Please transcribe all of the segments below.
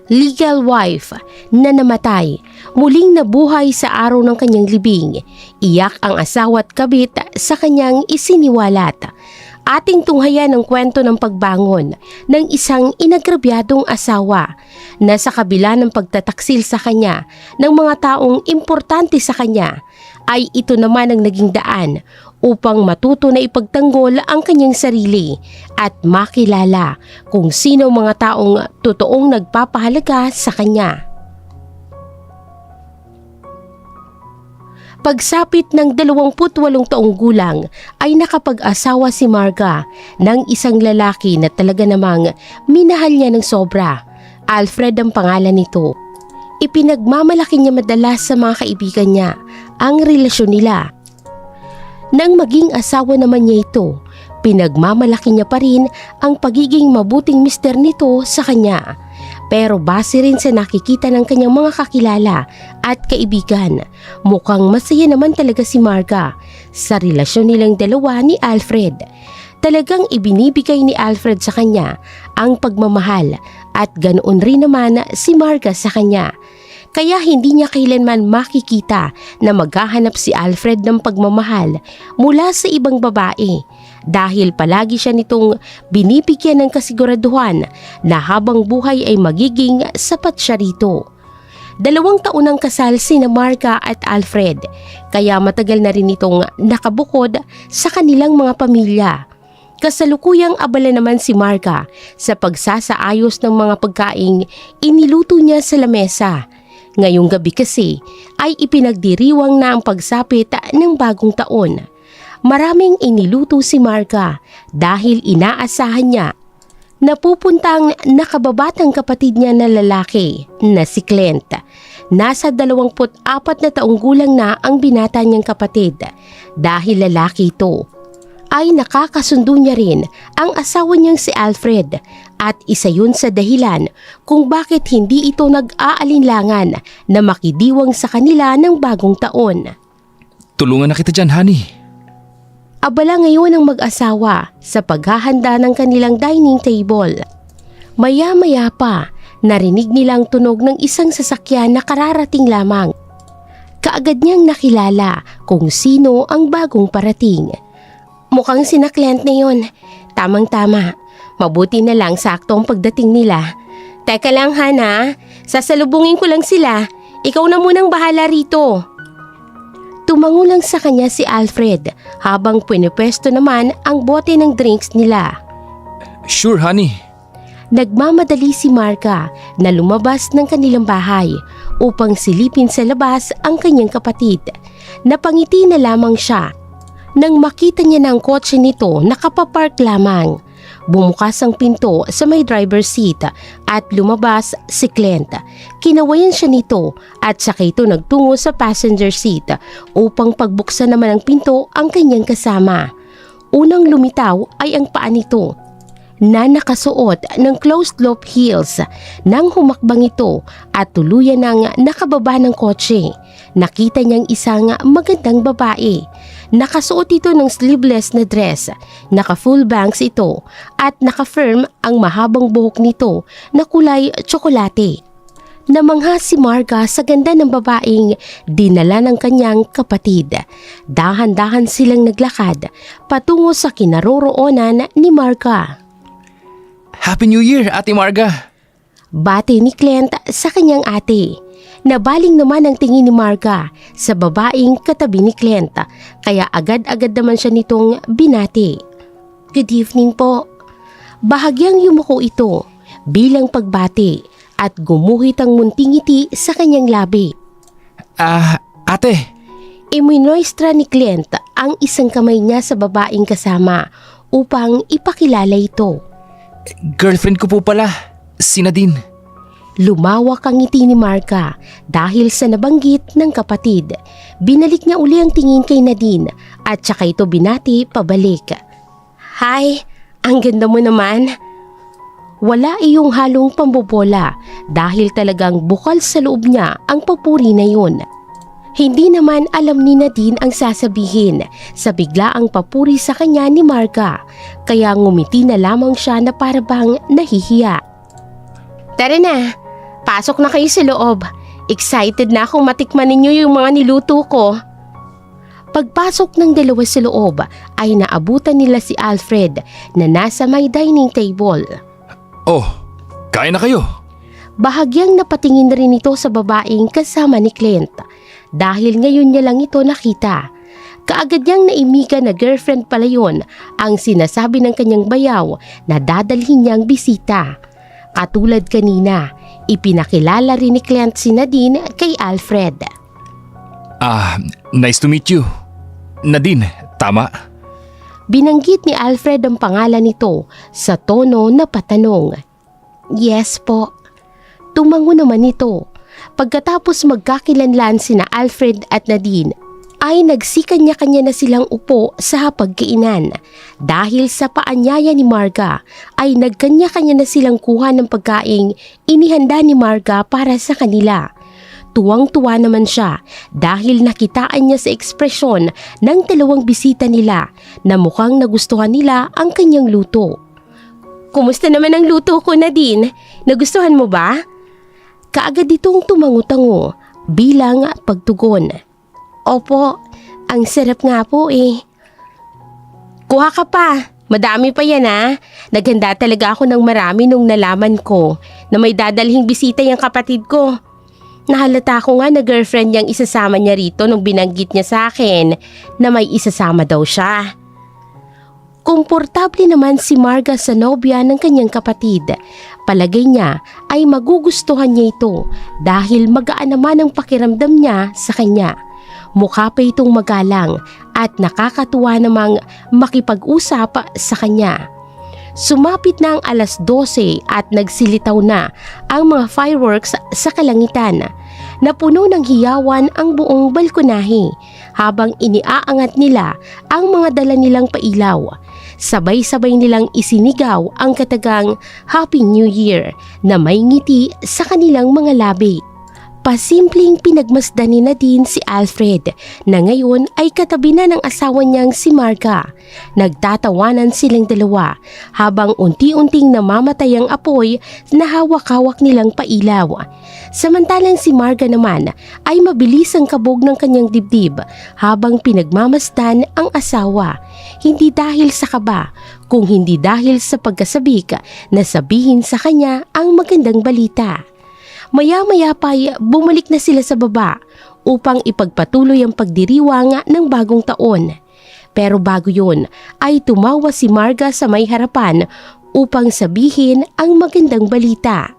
Legal wife na namatay, muling nabuhay sa araw ng kanyang libing. Iyak ang asawa at kabit sa kanyang isiniwalat. Ating tunghayan ang kwento ng pagbangon ng isang inagrabyadong asawa na sa kabila ng pagtataksil sa kanya ng mga taong importante sa kanya, ay ito naman ang naging daan upang matuto na ipagtanggol ang kanyang sarili at makilala kung sino mga taong totoong nagpapahalaga sa kanya. Pagsapit ng 28 taong gulang ay nakapag-asawa si Marga ng isang lalaki na talaga namang minahal niya ng sobra. Alfred ang pangalan nito. Ipinagmamalaki niya madalas sa mga kaibigan niya ang relasyon nila. Nang maging asawa naman niya ito, pinagmamalaki niya pa rin ang pagiging mabuting mister nito sa kanya. Pero base rin sa nakikita ng kanyang mga kakilala at kaibigan, mukhang masaya naman talaga si Marga sa relasyon nilang dalawa ni Alfred. Talagang ibinibigay ni Alfred sa kanya ang pagmamahal at ganoon rin naman si Marga sa kanya. Kaya hindi niya kailanman makikita na maghahanap si Alfred ng pagmamahal mula sa ibang babae. Dahil palagi siya nitong binibigyan ng kasiguraduhan na habang buhay ay magiging sapat siya rito. 2 taon ang kasal sina Marga at Alfred, kaya matagal na rin itong nakabukod sa kanilang mga pamilya. Kasalukuyang abala naman si Marga sa pagsasaayos ng mga pagkaing iniluto niya sa lamesa. Ngayong gabi kasi ay ipinagdiriwang na ang pagsapit ng bagong taon. Maraming iniluto si Marga dahil inaasahan niya na pupuntang nakababatang kapatid niya na lalaki na si Clint. Nasa 24 na taong gulang na ang binata niyang kapatid. Dahil lalaki ito, ay nakakasundo niya rin ang asawa niyang si Alfred at isa yun sa dahilan kung bakit hindi ito nag-aalinlangan na makidiwang sa kanila ng bagong taon. Tulungan na kita dyan, honey. Abala ngayon ang mag-asawa sa paghahanda ng kanilang dining table. Maya-maya pa, narinig nilang tunog ng isang sasakyan na kararating lamang. Kaagad niyang nakilala kung sino ang bagong parating. Mukhang sina Clint na yun. Tamang-tama. Mabuti na lang sakto ang pagdating nila. Teka lang, Hana. Sasalubungin ko lang sila. Ikaw na munang bahala rito. Tumango lang sa kanya si Alfred habang pinipwesto naman ang bote ng drinks nila. Sure, honey. Nagmamadali si Marga na lumabas ng kanilang bahay upang silipin sa labas ang kanyang kapatid. Napangiti na lamang siya nang makita niya na ang kotse nito nakapapark lamang. Bumukas ang pinto sa may driver's seat at lumabas si Clint. Kinawayan siya nito at saka ito nagtungo sa passenger seat upang pagbuksan naman ang pinto ang kanyang kasama. Unang lumitaw ay ang paa nito na nakasuot ng closed-loop heels. Nang humakbang ito at tuluyan ng nakababa ng kotse, nakita niyang isang magandang babae. Nakasuot ito ng sleeveless na dress, naka-full bangs ito at naka-firm ang mahabang buhok nito na kulay tsokolate. Namangha si Marga sa ganda ng babaeng dinala ng kanyang kapatid. Dahan-dahan silang naglakad patungo sa kinaroroonan ni Marga. Happy New Year, Ate Marga. Bati ni Clint sa kanyang ate. Nabaling naman ang tingin ni Marga sa babaeng katabi ni Clint, kaya agad-agad naman siya nitong binati. Good evening po. Bahagyang yumuko ito bilang pagbati at gumuhit ang munting ngiti sa kanyang labi. Ate. Iminoistra ni Clint ang isang kamay niya sa babaeng kasama upang ipakilala ito. Girlfriend ko po pala, si Nadine. Lumawak ang ngiti ni Marga dahil sa nabanggit ng kapatid. Binalik niya uli ang tingin kay Nadine at saka ito binati pabalik. Hi, ang ganda mo naman. Wala iyong halong pambobola dahil talagang bukal sa loob niya ang papuri na yun. Hindi naman alam ni Nadine ang sasabihin sa biglaang papuri sa kanya ni Marga, kaya ngumiti na lamang siya na parabang nahihiya. Tara na, pasok na kayo sa loob. Excited na akong matikman ninyo yung mga niluto ko. Pagpasok ng dalawa sa loob ay naabutan nila si Alfred na nasa may dining table. Oh, kain na kayo. Bahagyang napatingin rin ito sa babaeng kasama ni Clint dahil ngayon niya lang ito nakita. Kaagad niyang naimigan na girlfriend pala yun ang sinasabi ng kanyang bayaw na dadalhin niyang bisita. Katulad kanina, ipinakilala rin ni Clint si Nadine kay Alfred. Nice to meet you. Nadine, tama? Binanggit ni Alfred ang pangalan nito sa tono na patanong. Yes po. Tumango naman ito. Pagkatapos magkakilanlan sina Alfred at Nadine, ay nagsikanya-kanya na silang upo sa pagkainan. Dahil sa paanyaya ni Marga, ay nagkanya-kanya na silang kuha ng pagkaing inihanda ni Marga para sa kanila. Tuwang-tuwa naman siya dahil nakitaan niya sa ekspresyon ng dalawang bisita nila na mukhang nagustuhan nila ang kanyang luto. Kumusta naman ang luto ko, Nadine? Nagustuhan mo ba? Kaagad itong tumango-tango bilang pagtugon. Opo, ang sarap nga po eh. Kuha ka pa, madami pa yan ha. Naghanda talaga ako ng marami nung nalaman ko na may dadalhing bisita yung kapatid ko. Nahalata ko nga na girlfriend niyang isasama niya rito nung binanggit niya sa akin na may isasama daw siya. Komportable naman si Marga sa nobya ng kanyang kapatid. Palagay niya ay magugustuhan niya ito dahil magaan naman ang pakiramdam niya sa kanya. Mukha pa itong magalang at nakakatuwa namang makipag-usap sa kanya. Sumapit na ang 12:00 at nagsilitaw na ang mga fireworks sa kalangitan. Napuno ng hiyawan ang buong balkonahe habang iniaangat nila ang mga dala nilang pailaw. Sabay-sabay nilang isinigaw ang katagang Happy New Year na may ngiti sa kanilang mga labi. Pasimpleng pinagmasdan ni Nadine si Alfred na ngayon ay katabi na ng asawa niyang si Marga. Nagtatawanan silang dalawa habang unti-unting namamatay ang apoy na hawak-hawak nilang pailaw. Samantalang si Marga naman ay mabilis ang kabog ng kanyang dibdib habang pinagmamasdan ang asawa. Hindi dahil sa kaba, kung hindi dahil sa pagkasabik na sabihin sa kanya ang magandang balita. Maya-maya pa bumalik na sila sa baba upang ipagpatuloy ang pagdiriwang ng bagong taon. Pero bago yun ay tumawa si Marga sa may harapan upang sabihin ang magandang balita.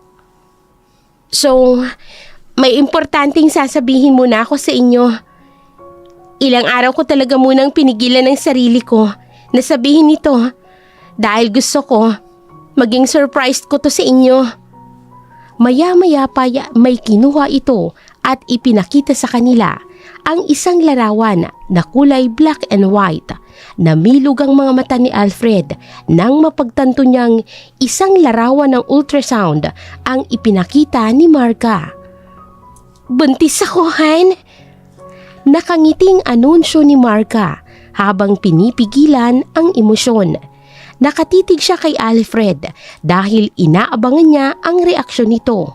So, may importanteng sasabihin muna ako sa inyo. Ilang araw ko talaga munang pinigilan ng sarili ko na sabihin ito dahil gusto ko maging surprised ko to sa inyo. Maya-maya pa may kinuha ito at ipinakita sa kanila ang isang larawan na kulay black and white. Namilog ang mga mata ni Alfred nang mapagtanto niyang isang larawan ng ultrasound ang ipinakita ni Marga. Buntis ako, Han! Nakangiting anunsyo ni Marga habang pinipigilan ang emosyon. Nakatitig siya kay Alfred dahil inaabangan niya ang reaksyon nito.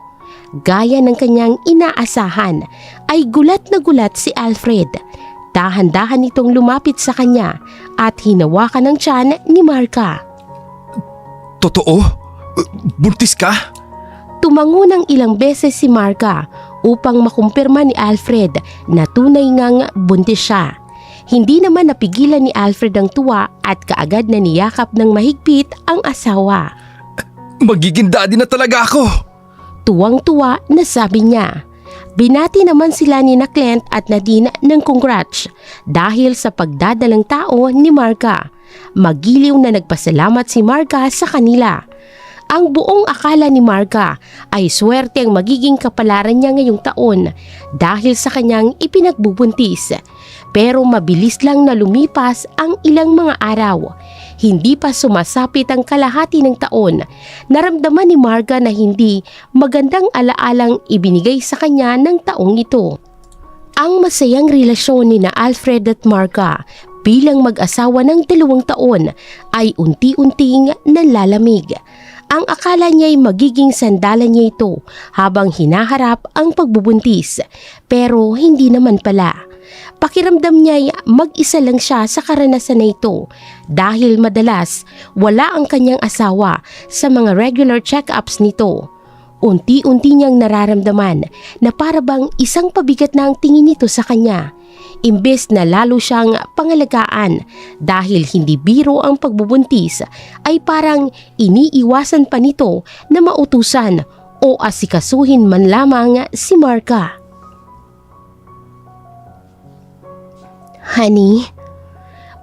Gaya ng kanyang inaasahan ay gulat na gulat si Alfred. Dahan-dahan itong lumapit sa kanya at hinawakan ng tiyan ni Marga. Totoo? Buntis ka? Tumango ng ilang beses si Marga upang makumpirma ni Alfred na tunay ngang buntis siya. Hindi naman napigilan ni Alfred ang tuwa at kaagad na niyakap ng mahigpit ang asawa. Magiging daddy na talaga ako! Tuwang-tuwa na sabi niya. Binati naman sila ni Clint at Nadine ng congrats dahil sa pagdadalang tao ni Marga. Magiliw na nagpasalamat si Marga sa kanila. Ang buong akala ni Marga ay swerte ang magiging kapalaran niya ngayong taon dahil sa kanyang ipinagbubuntis. Pero mabilis lang na lumipas ang ilang mga araw. Hindi pa sumasapit ang kalahati ng taon. Naramdaman ni Marga na hindi magandang alaalang ibinigay sa kanya ng taong ito. Ang masayang relasyon ni na Alfred at Marga bilang mag-asawa ng 2 taon ay unti-unting nalalamig. Ang akala niya'y magiging sandalan niya ito habang hinaharap ang pagbubuntis, pero hindi naman pala. Pakiramdam niya'y mag-isa lang siya sa karanasan na ito dahil madalas wala ang kanyang asawa sa mga regular check-ups nito. Unti-unti niyang nararamdaman na parabang isang pabigat na ang tingin nito sa kanya. Imbes na lalo siyang pangalagaan dahil hindi biro ang pagbubuntis, ay parang iniiwasan pa nito na mautusan o asikasuhin man lamang si Marka. Honey,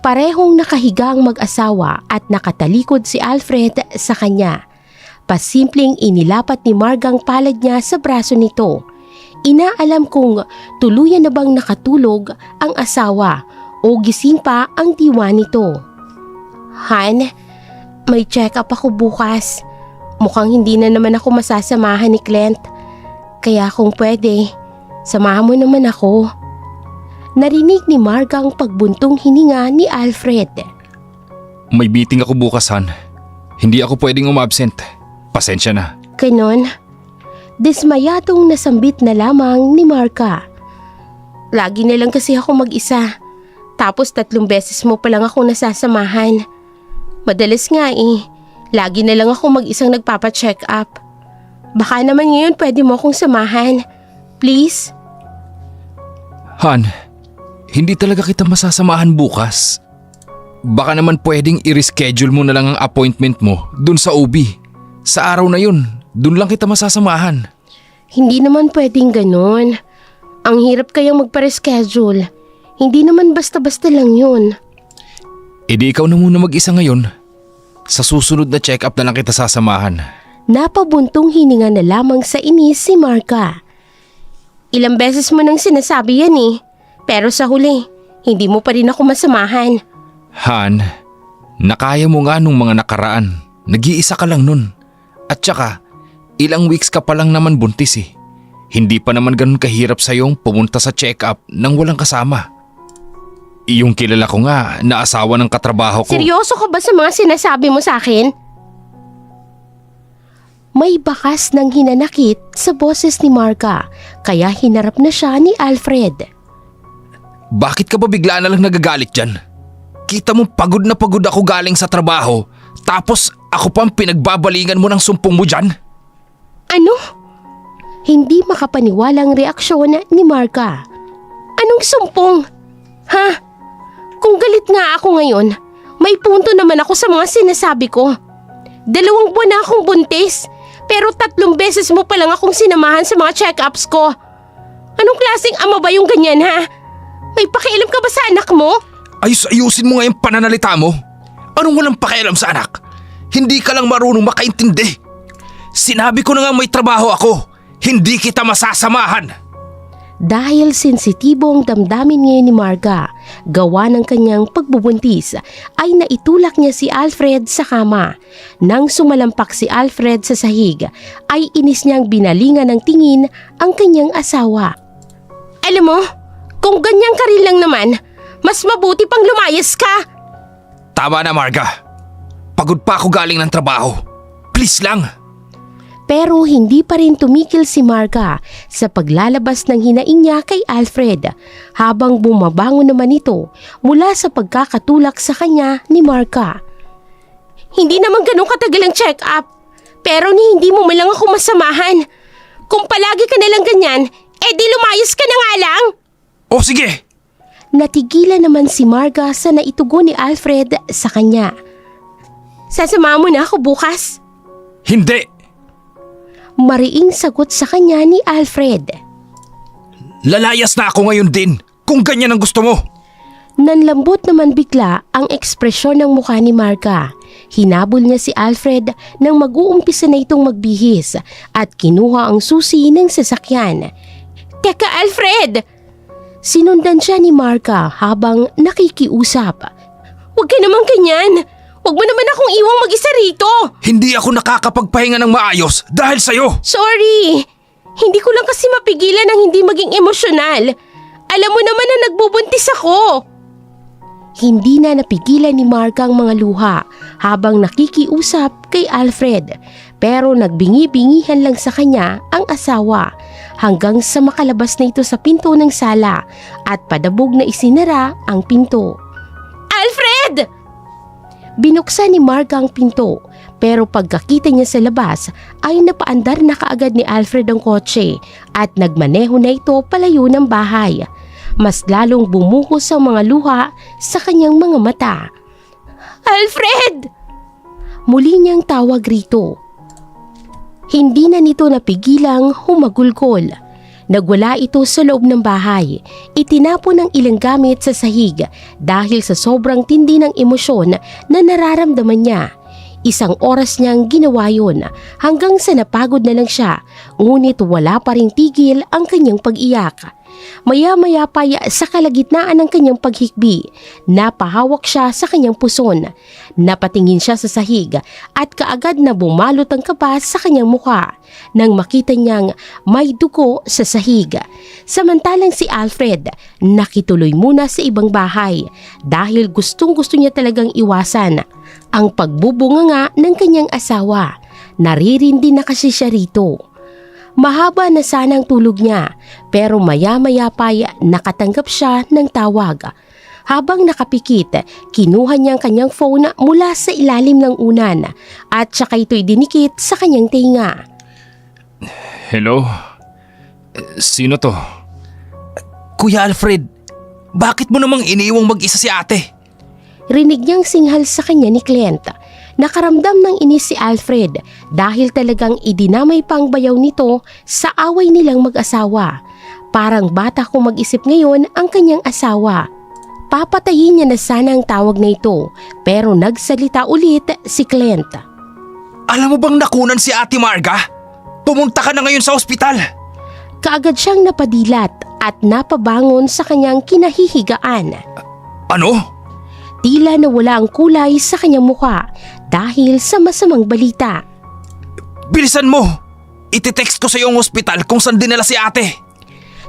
parehong nakahigang mag-asawa at nakatalikod si Alfred sa kanya. Pasimpleng inilapat ni Marga ang palad niya sa braso nito. Inaalam kung tuluyan na bang nakatulog ang asawa o gising pa ang diwa nito. Han, may check-up ako bukas. Mukhang hindi na naman ako masasamahan ni Clint. Kaya kung pwede, samahan mo naman ako. Narinig ni Marga ang pagbuntong hininga ni Alfred. May meeting ako bukas, Han. Hindi ako pwedeng umabsent. Pasensya na. Ganon. Dismayadong nasambit na lamang ni Marka. Lagi na lang kasi ako mag-isa. Tapos 3 beses mo pa lang ako nasasamahan. Madalas nga lagi na lang ako mag-isang nagpapa-check up. Baka naman ngayon pwede mo akong samahan. Please? Han, hindi talaga kita masasamahan bukas. Baka naman pwedeng i-reschedule mo na lang ang appointment mo dun sa OB. Sa araw na yun, dun lang kita masasamahan. Hindi naman pwedeng ganon. Ang hirap kayang magpa-reschedule. Hindi naman basta-basta lang yun. E di ikaw na muna mag-isa ngayon. Sa susunod na check-up na lang kita sasamahan. Napabuntong hininga na lamang sa inis si Marka. Ilang beses mo nang sinasabi yan pero sa huli, hindi mo pa rin ako masamahan. Han, nakaya mo nga nung mga nakaraan. Nag-iisa ka lang nun. At saka, ilang weeks ka pa lang naman buntis Hindi pa naman ganun kahirap sa'yong pumunta sa check-up nang walang kasama. Yung kilala ko nga na asawa ng katrabaho ko. Seryoso ka ba sa mga sinasabi mo sa akin? May bakas ng hinanakit sa boses ni Marka, kaya hinarap na siya ni Alfred. Bakit ka ba bigla na lang nagagalit dyan? Kita mo pagod na pagod ako galing sa trabaho, tapos ako pang pinagbabalingan mo ng sumpong mo dyan? Ano? Hindi makapaniwalang reaksyon ni Marka. Anong sumpong? Ha? Kung galit nga ako ngayon, may punto naman ako sa mga sinasabi ko. 2 buwan na akong buntis, pero 3 beses mo pa lang akong sinamahan sa mga check-ups ko. Anong klaseng ama ba yung ganyan ha? May pakialam ka ba sa anak mo? Ayusin mo nga yung pananalita mo. Anong walang pakialam sa anak? Hindi ka lang marunong makaintindi. Sinabi ko na nga may trabaho ako. Hindi kita masasamahan. Dahil sensitibo ang damdamin ngayon ni Marga, gawa ng kanyang pagbubuntis, ay naitulak niya si Alfred sa kama. Nang sumalampak si Alfred sa sahig, ay inis niyang binalingan ng tingin ang kanyang asawa. Alam mo, kung ganyan ka rin lang naman, mas mabuti pang lumayas ka. Tama na, Marga. Pagod pa ako galing ng trabaho. Please lang. Pero hindi pa rin tumikil si Marga sa paglalabas ng hinaing niya kay Alfred habang bumabangon naman ito mula sa pagkakatulak sa kanya ni Marga. Hindi naman ganun katagal ang check-up, pero hindi mo man lang ako masamahan. Kung palagi ka nalang ganyan, di lumayas ka na nga lang. O sige. Natigilan naman si Marga sa naitugon ni Alfred sa kanya. Sasamahan mo na ako bukas? Hindi. Mariing sagot sa kanya ni Alfred. Lalayas na ako ngayon din kung ganyan ang gusto mo. Nanlambot naman bigla ang ekspresyon ng mukha ni Marga. Hinabol niya si Alfred nang mag-uumpisa na itong magbihis at kinuha ang susi ng sasakyan. Teka Alfred! Sinundan siya ni Marga habang nakikiusap. Huwag ka naman ganyan! Huwag mo naman akong iwang mag-isa rito! Hindi ako nakakapagpahinga ng maayos dahil sa'yo! Sorry! Hindi ko lang kasi mapigilan ang hindi maging emosyonal. Alam mo naman na nagbubuntis ako! Hindi na napigilan ni Marga ang mga luha habang nakikiusap kay Alfred, pero nagbingi-bingihan lang sa kanya ang asawa hanggang sa makalabas na ito sa pinto ng sala at padabog na isinara ang pinto. Alfred! Binuksan ni Marga ang pinto, pero pagkakita niya sa labas ay napaandar na kaagad ni Alfred ang kotse at nagmaneho na ito palayo ng bahay. Mas lalong bumuhos ang mga luha sa kanyang mga mata. Alfred! Muli niyang tawag rito. Hindi na nito napigilang humagulgol. Nagwala ito sa loob ng bahay. Itinapon ang ilang gamit sa sahig dahil sa sobrang tindi ng emosyon na nararamdaman niya. Isang oras niyang ginawa yun hanggang sa napagod na lang siya, ngunit wala pa ring tigil ang kanyang pag-iyak. Maya-maya pa sa kalagitnaan ng kanyang paghikbi, napahawak siya sa kanyang puson. Napatingin siya sa sahig at kaagad na bumalot ang kaba sa kanyang mukha nang makita niyang may dugo sa sahig. Samantalang si Alfred nakituloy muna sa ibang bahay dahil gustong-gusto niya talagang iwasan ang pagbubunganga ng kanyang asawa. Naririndi na kasi siya rito. Mahaba na sana ang tulog niya, pero maya-maya pa nakatanggap siya ng tawag. Habang nakapikit, kinuha niya ang kanyang phone mula sa ilalim ng unan at saka ito'y dinikit sa kanyang tenga. Hello? Sino to? Kuya Alfred, bakit mo namang iniiwang mag-isa si ate? Rinig niyang singhal sa kanya ni Clint. Nakaramdam ng inis si Alfred dahil talagang idinamay pang bayaw nito sa away nilang mag-asawa. Parang bata kung mag-isip ngayon ang kanyang asawa. Papatayin niya na sana ang tawag na ito, pero nagsalita ulit si Clint. Alam mo bang nakunan si Ate Marga? Pumunta ka na ngayon sa ospital. Kaagad siyang napadilat at napabangon sa kanyang kinahihigaan. Ano? Tila nawala ang kulay sa kanyang mukha dahil sa masamang balita. Bilisan mo! Iti-text ko sa iyo ang ospital kung saan dinala si ate.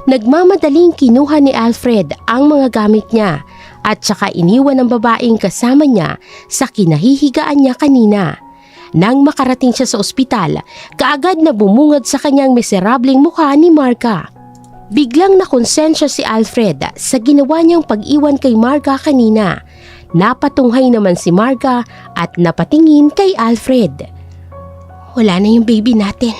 Nagmamadaling kinuha ni Alfred ang mga gamit niya at saka iniwan ang babaeng kasama niya sa kinahihigaan niya kanina. Nang makarating siya sa ospital, kaagad na bumungad sa kanyang miserableng mukha ni Marga. Biglang nakonsensya si Alfred sa ginawa niyang pag-iwan kay Marga kanina. Napatunghay naman si Marga at napatingin kay Alfred. Wala na yung baby natin.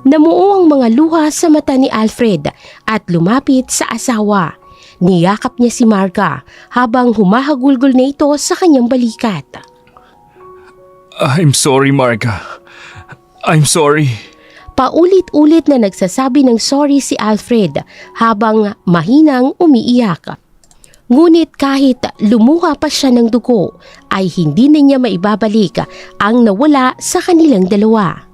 Namuo ang mga luha sa mata ni Alfred at lumapit sa asawa. Niyakap niya si Marga habang humahagulgol na ito sa kanyang balikat. I'm sorry, Marga. I'm sorry. Paulit-ulit na nagsasabi ng sorry si Alfred habang mahinang umiiyak. Ngunit kahit lumuha pa siya ng dugo, ay hindi na niya maibabalik ang nawala sa kanilang dalawa.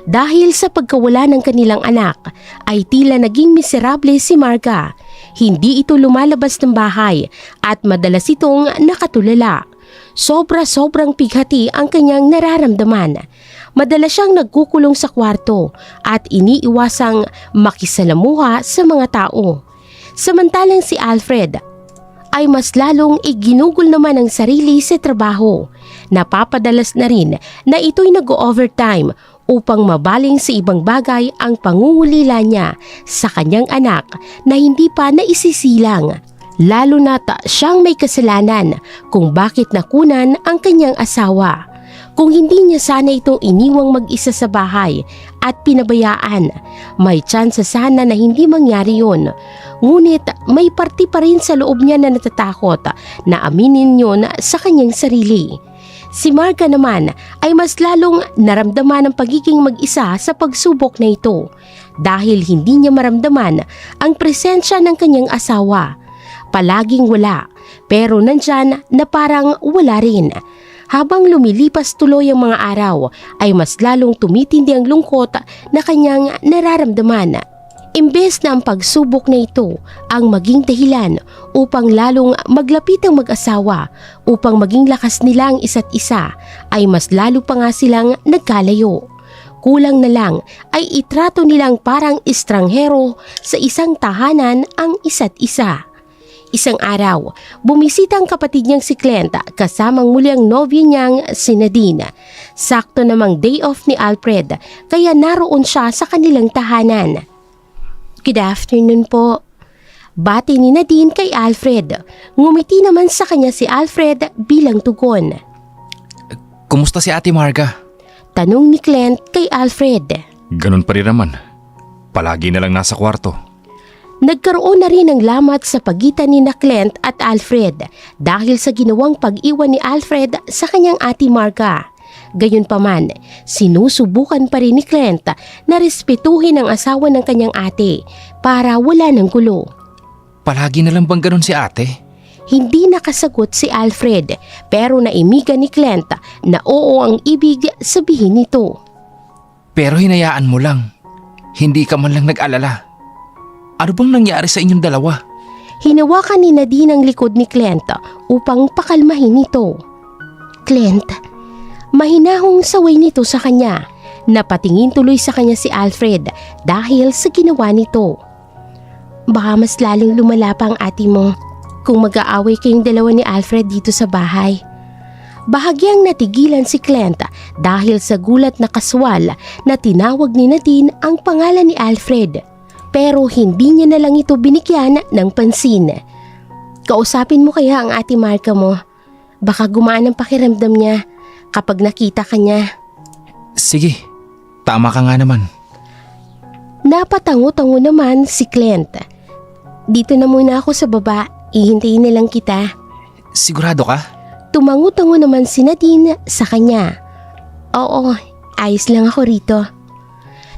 Dahil sa pagkawala ng kanilang anak, ay tila naging miserable si Marga. Hindi ito lumalabas ng bahay at madalas itong nakatulala. Sobra-sobrang pighati ang kanyang nararamdaman. Madalas siyang nagkukulong sa kwarto at iniiwasang makisalamuha sa mga tao. Samantalang si Alfred ay mas lalong iginugol naman ang sarili sa trabaho. Napapadalas na rin na ito'y nag-overtime upang mabaling sa ibang bagay ang pangungulila niya sa kanyang anak na hindi pa naisisilang. Lalo na't siyang may kasalanan kung bakit nakunan ang kanyang asawa. Kung hindi niya sana itong iniwang mag-isa sa bahay at pinabayaan, may tsansa sana na hindi mangyari yun. Ngunit may parte pa rin sa loob niya na natatakot na aminin yun sa kanyang sarili. Si Marga naman ay mas lalong naramdaman ang pagiging mag-isa sa pagsubok na ito dahil hindi niya maramdaman ang presensya ng kanyang asawa. Palaging wala, pero nandyan na parang wala rin. Habang lumilipas tuloy ang mga araw, ay mas lalong tumitindi ang lungkot na kanyang nararamdaman. Imbes na ang pagsubok na ito ang maging dahilan upang lalong maglapit ang mag-asawa upang maging lakas nila ang isa't isa, ay mas lalo pa nga silang nagkalayo. Kulang na lang ay itrato nilang parang estranghero sa isang tahanan ang isa't isa. Isang araw, bumisita ang kapatid niyang si Clint kasamang muli ang nobyo niyang si Nadine. Sakto namang day off ni Alfred kaya naroon siya sa kanilang tahanan. Good afternoon po. Bati ni Nadine kay Alfred. Ngumiti naman sa kanya si Alfred bilang tugon. Kumusta si Ate Marga? Tanong ni Clint kay Alfred. Ganun pa rin naman. Palagi na lang nasa kwarto. Nagkaroon na rin ng lamat sa pagitan ni na Clint at Alfred dahil sa ginawang pag-iwan ni Alfred sa kanyang Ate Marga. Gayunpaman, sinusubukan pa rin ni Clint na respetuhin ang asawa ng kanyang ate para wala ng gulo. Palagi na lang bang ganun si ate? Hindi nakasagot si Alfred pero naimigan ni Clint na oo ang ibig sabihin nito. Pero hinayaan mo lang. Hindi ka man lang nag-alala. Ano bang nangyari sa inyong dalawa? Hinawakan ni Nadine ang likod ni Clint upang pakalmahin ito. Clint, mahinahong saway nito sa kanya. Napatingin tuloy sa kanya si Alfred dahil sa ginawa nito. Baka mas lalong lumala pa ang ate mo kung mag-aaway kayong dalawa ni Alfred dito sa bahay. Bahagyang natigilan si Clint dahil sa gulat na kaswal na tinawag ni Nadine ang pangalan ni Alfred. Pero hindi niya na lang ito binigyan ng pansin. Kausapin mo kaya ang Ate Marga mo. Baka gumaan ang pakiramdam niya kapag nakita ka niya. Sige, tama ka nga naman. Napatango-tango naman si Clint. Dito na muna ako sa baba, ihintayin na lang kita. Sigurado ka? Tumango-tango naman si Nadine sa kanya. Oo, ayos lang ako rito.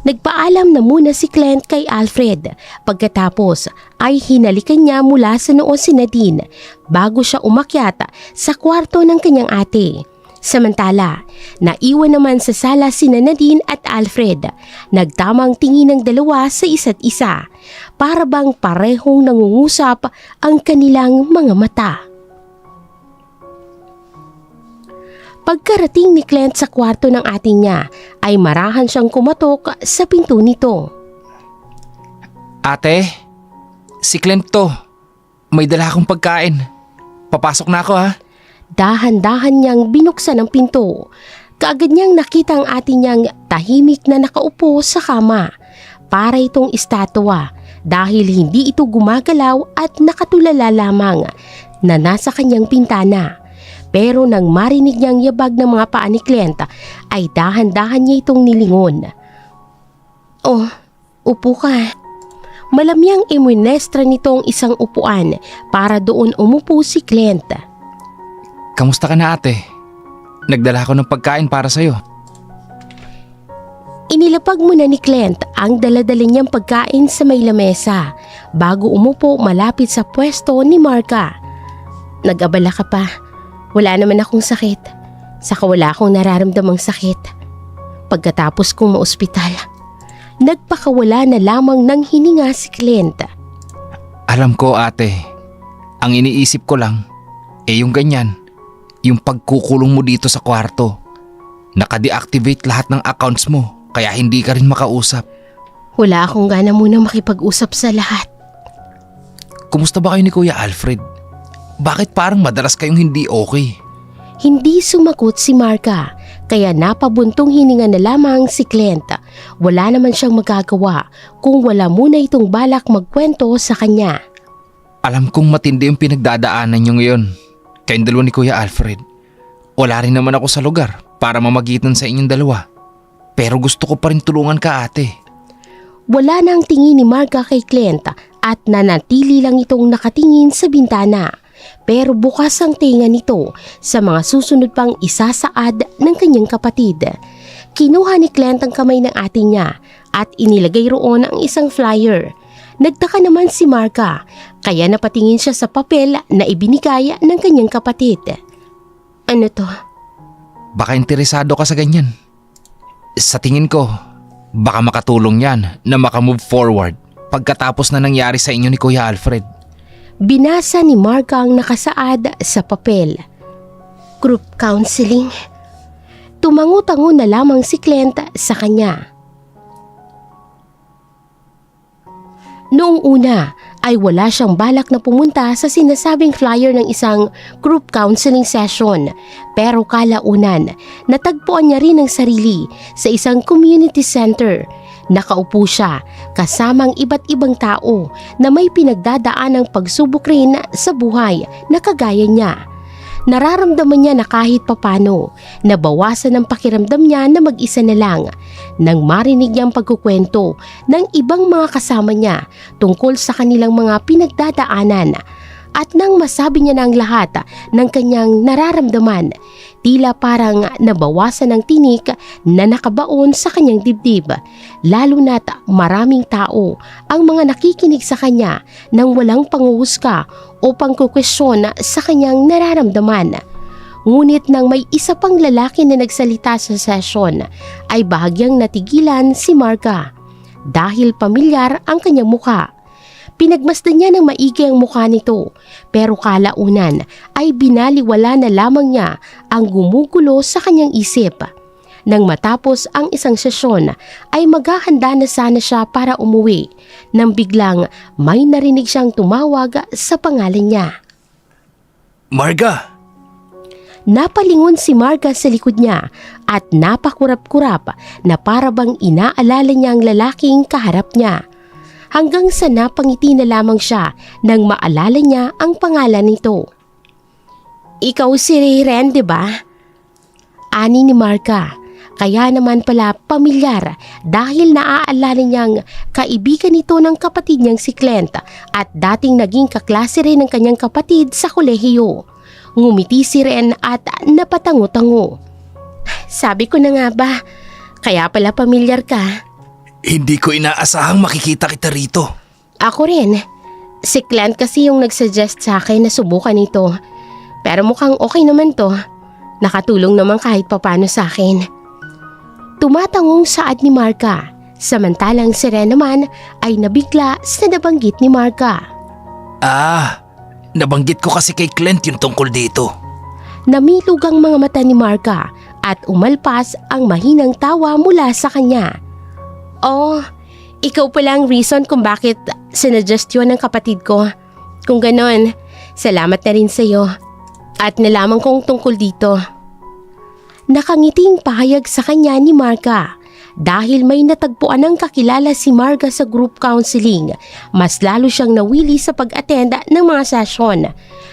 Nagpaalam na muna si Clint kay Alfred. Pagkatapos ay hinalikan niya mula sa noo si Nadine bago siya umakyat sa kwarto ng kanyang ate. Samantala, naiwan naman sa sala sina Nadine at Alfred. Nagtamang tingin ng dalawa sa isa't isa para bang parehong nangungusap ang kanilang mga mata. Pagkarating ni Clint sa kwarto ng ate niya ay marahan siyang kumatok sa pinto nito. Ate, si Clint to. May dala akong pagkain. Papasok na ako ha. Dahan-dahan niyang binuksan ang pinto. Kaagad niyang nakita ang ate niyang tahimik na nakaupo sa kama. Para itong estatwa dahil hindi ito gumagalaw at nakatulala lamang na nasa kanyang pintana. Pero nang marinig niyang yabag ng mga paa ni Clint ay dahan-dahan niya itong nilingon. Oh, upo ka. Malamyang imunestra nitong isang upuan para doon umupo si Clint. Kamusta ka na ate? Nagdala ako ng pagkain para sa'yo. Inilapag muna ni Clint ang daladala niyang pagkain sa may lamesa bago umupo malapit sa pwesto ni Marga. Nag-abala ka pa. Wala naman akong sakit. Saka wala akong nararamdamang sakit. Pagkatapos kong maospital, nagpakawala na lamang ng hininga si Clint. Alam ko ate, ang iniisip ko lang, yung ganyan, yung pagkukulong mo dito sa kwarto. Naka-deactivate lahat ng accounts mo, kaya hindi ka rin makausap. Wala akong gana muna makipag-usap sa lahat. Kumusta ba kayo ni Kuya Alfred? Bakit parang madalas kayong hindi okay? Hindi sumagot si Marga, kaya napabuntong hininga na lamang si Clint. Wala naman siyang magagawa kung wala muna itong balak magkwento sa kanya. Alam kong matindi yung pinagdadaanan niyo ngayon. Kayong dalawa ni Kuya Alfred. Wala rin naman ako sa lugar para mamagitan sa inyong dalawa. Pero gusto ko pa rin tulungan ka ate. Wala nang tingin ni Marga kay Clint at nanatili lang itong nakatingin sa bintana. Pero bukas ang tinga nito sa mga susunod pang isasaad ng kanyang kapatid. Kinuha ni Clint ang kamay ng ate niya at inilagay roon ang isang flyer. Nagtaka naman si Marga kaya napatingin siya sa papel na ibinigay ng kanyang kapatid. Ano to? Baka interesado ka sa ganyan. Sa tingin ko, baka makatulong yan na makamove forward pagkatapos na nangyari sa inyo ni Kuya Alfred. Binasa ni Marga ang nakasaad sa papel. Group counseling. Tumango-tango na lamang si Clint sa kanya. Noong una ay wala siyang balak na pumunta sa sinasabing flyer ng isang group counseling session, pero kalaunan natagpuan niya rin ang sarili sa isang community center. Nakaupo siya kasamang iba't ibang tao na may pinagdadaan ng pagsubok rin sa buhay na kagaya niya. Nararamdaman niya na kahit papano, nabawasan ang pakiramdam niya na mag-isa na lang nang marinig niyang pagkukwento ng ibang mga kasama niya tungkol sa kanilang mga pinagdadaanan. At nang masabi niya na ang lahat ng kanyang nararamdaman, tila parang nabawasan ng tinik na nakabaon sa kanyang dibdib, lalo na't maraming tao ang mga nakikinig sa kanya nang walang panguhusga o pangkukwestiyon sa kanyang nararamdaman. Ngunit nang may isa pang lalaki na nagsalita sa session, ay bahagyang natigilan si Marga dahil pamilyar ang kanyang mukha. Pinagmasdan niya ng maigi ang mukha nito, pero kalaunan ay binaliwala na lamang niya ang gumugulo sa kanyang isip. Nang matapos ang isang sesyon ay maghahanda na sana siya para umuwi nang biglang may narinig siyang tumawag sa pangalan niya. Marga! Napalingon si Marga sa likod niya at napakurap-kurap na parabang inaalala niya ang lalaking kaharap niya. Hanggang sa napangiti na lamang siya nang maalala niya ang pangalan nito. Ikaw si Ren, di ba? Ani ni Marga. Kaya naman pala pamilyar dahil naaalala niyang kaibigan nito ng kapatid niyang si Clint at dating naging kaklase rin ng kanyang kapatid sa kolehiyo. Ngumiti si Ren at napatango-tango. Sabi ko na nga ba, kaya pala pamilyar ka. Hindi ko inaasahang makikita kita rito. Ako rin. Si Clint kasi yung nagsuggest sa akin na subukan ito. Pero mukhang okay naman to. Nakatulong naman kahit papano sa akin. Tumatangong saad ni Marga. Samantalang si Ren naman ay nabigla sa nabanggit ni Marga. Nabanggit ko kasi kay Clint yung tungkol dito. Namilog ang mga mata ni Marga at umalpas ang mahinang tawa mula sa kanya. Oh, ikaw pala ang reason kung bakit sinuggest yun ng kapatid ko. Kung ganon, salamat na rin sa'yo. At nalaman kong tungkol dito. Nakangiting pahayag sa kanya ni Marga. Dahil may natagpuan ng kakilala si Marga sa group counseling, mas lalo siyang nawili sa pag-attend ng mga session.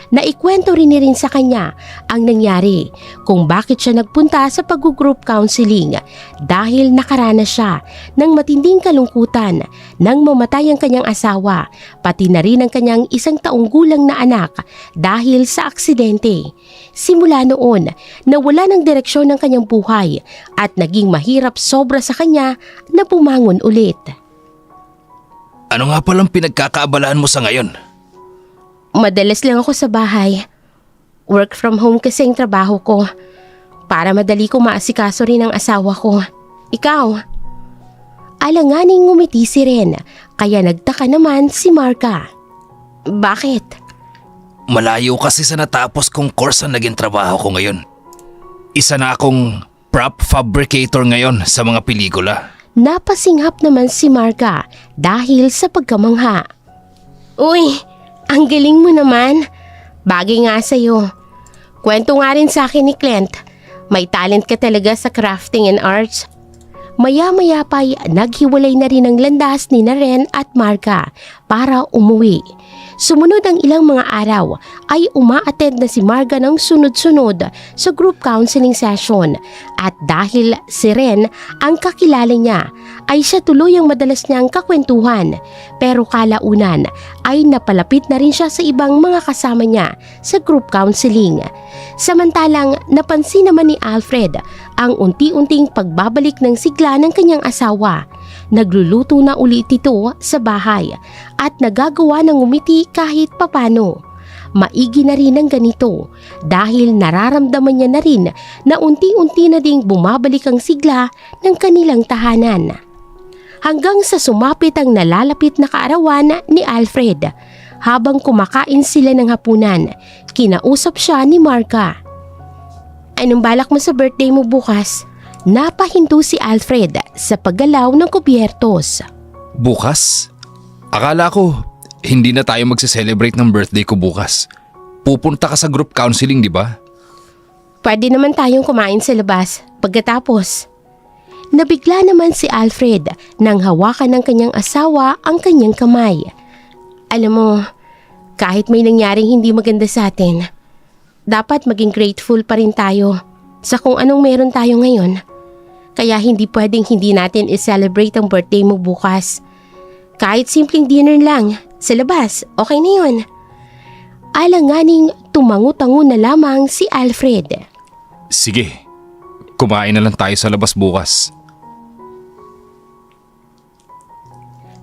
Naikwento rin sa kanya ang nangyari kung bakit siya nagpunta sa pag-group counseling dahil nakaranas siya ng matinding kalungkutan nang mamatay ang kanyang asawa, pati na rin ang kanyang 1 taong gulang na anak dahil sa aksidente. Simula noon, nawala ng direksyon ng kanyang buhay at naging mahirap sobra sa kanya na pumangon ulit. Ano nga palang pinagkakaabalaan mo sa ngayon? Madalas lang ako sa bahay. Work from home kasi ang trabaho ko. Para madali ko maasikaso rin ang asawa ko. Ikaw? Alanganing ngumiti si Ren, kaya nagtaka naman si Marga. Bakit? Malayo kasi sa natapos kong course ang naging trabaho ko ngayon. Isa na akong prop fabricator ngayon sa mga pelikula. Napasinghap naman si Marga dahil sa pagkamangha. Uy! Ang galing mo naman. Bagay nga sa'yo. Kwento nga rin sa akin ni Clint. May talent ka talaga sa crafting and arts. Maya-maya pa'y naghiwalay na rin ang landas ni Ren at Marga para umuwi. Sumunod ang ilang mga araw ay uma-attend na si Marga ng sunod-sunod sa group counseling session at dahil si Ren ang kakilala niya ay siya tuloy ang madalas niyang kakwentuhan, pero kalaunan ay napalapit na rin siya sa ibang mga kasama niya sa group counseling. Samantalang napansin naman ni Alfred ang unti-unting pagbabalik ng sigla ng kanyang asawa. Nagluluto na ulit ito sa bahay at nagagawa ng umiti kahit papano. Maigi na rin ang ganito dahil nararamdaman niya na rin na unti-unti na ding bumabalik ang sigla ng kanilang tahanan. Hanggang sa sumapit ang nalalapit na kaarawan ni Alfred. Habang kumakain sila ng hapunan, kinausap siya ni Marga. Anong balak mo sa birthday mo bukas? Napahinto si Alfred sa paggalaw ng kubyertos. Bukas? Akala ko, hindi na tayo magse-celebrate ng birthday ko bukas. Pupunta ka sa group counseling, di ba? Pwede naman tayong kumain sa labas pagkatapos. Nabigla naman si Alfred nang hawakan ng kanyang asawa ang kanyang kamay. Alam mo, kahit may nangyaring hindi maganda sa atin, dapat maging grateful pa rin tayo sa kung anong meron tayo ngayon. Kaya hindi pwedeng hindi natin i-celebrate ang birthday mo bukas. Kahit simpleng dinner lang sa labas, okay na yun. Alanganing tumango-tango na lamang si Alfred. Sige, kumain na lang tayo sa labas bukas.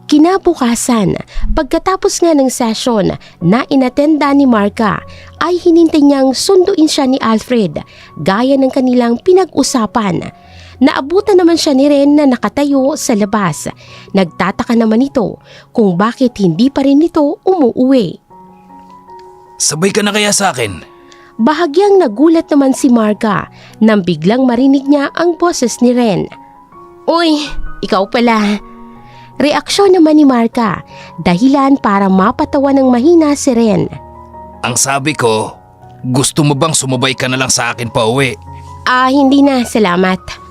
Kinabukasan, pagkatapos nga ng session na inatenda ni Marga, ay hinintay niyang sunduin siya ni Alfred gaya ng kanilang pinag-usapan. Naabutan naman siya ni Ren na nakatayo sa labas. Nagtataka naman ito kung bakit hindi pa rin ito umuuwi. Sabay ka na kaya sa akin? Bahagyang nagulat naman si Marga nang biglang marinig niya ang boses ni Ren. Uy, ikaw pala. Reaksyon naman ni Marga, dahilan para mapatawa ng mahina si Ren. Ang sabi ko, gusto mo bang sumabay ka na lang sa akin pa uwi? Hindi na, salamat.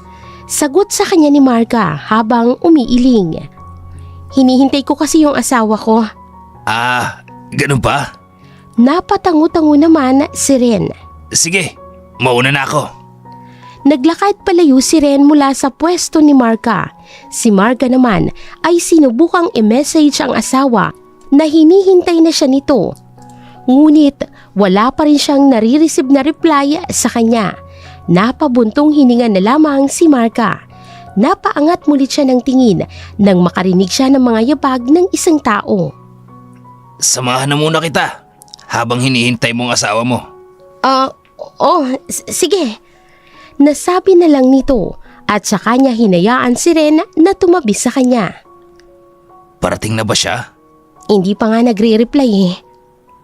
Sagot sa kanya ni Marga habang umiiling. Hinihintay ko kasi yung asawa ko. Ganun pa? Napatango-tango naman si Ren. Sige, mauna na ako. Naglakad palayo si Ren mula sa pwesto ni Marga. Si Marga naman ay sinubukang i-message ang asawa na hinihintay na siya nito. Ngunit wala pa rin siyang nare-receive na reply sa kanya. Napabuntong hininga na lamang si Marga. Napaangat mulit siya ng tingin nang makarinig siya ng mga yabag ng isang tao. Samahan na muna kita habang hinihintay mong asawa mo. Sige. Nasabi na lang nito at sa kanya hinayaan si Ren na tumabi sa kanya. Parating na ba siya? Hindi pa nga nagre-reply eh.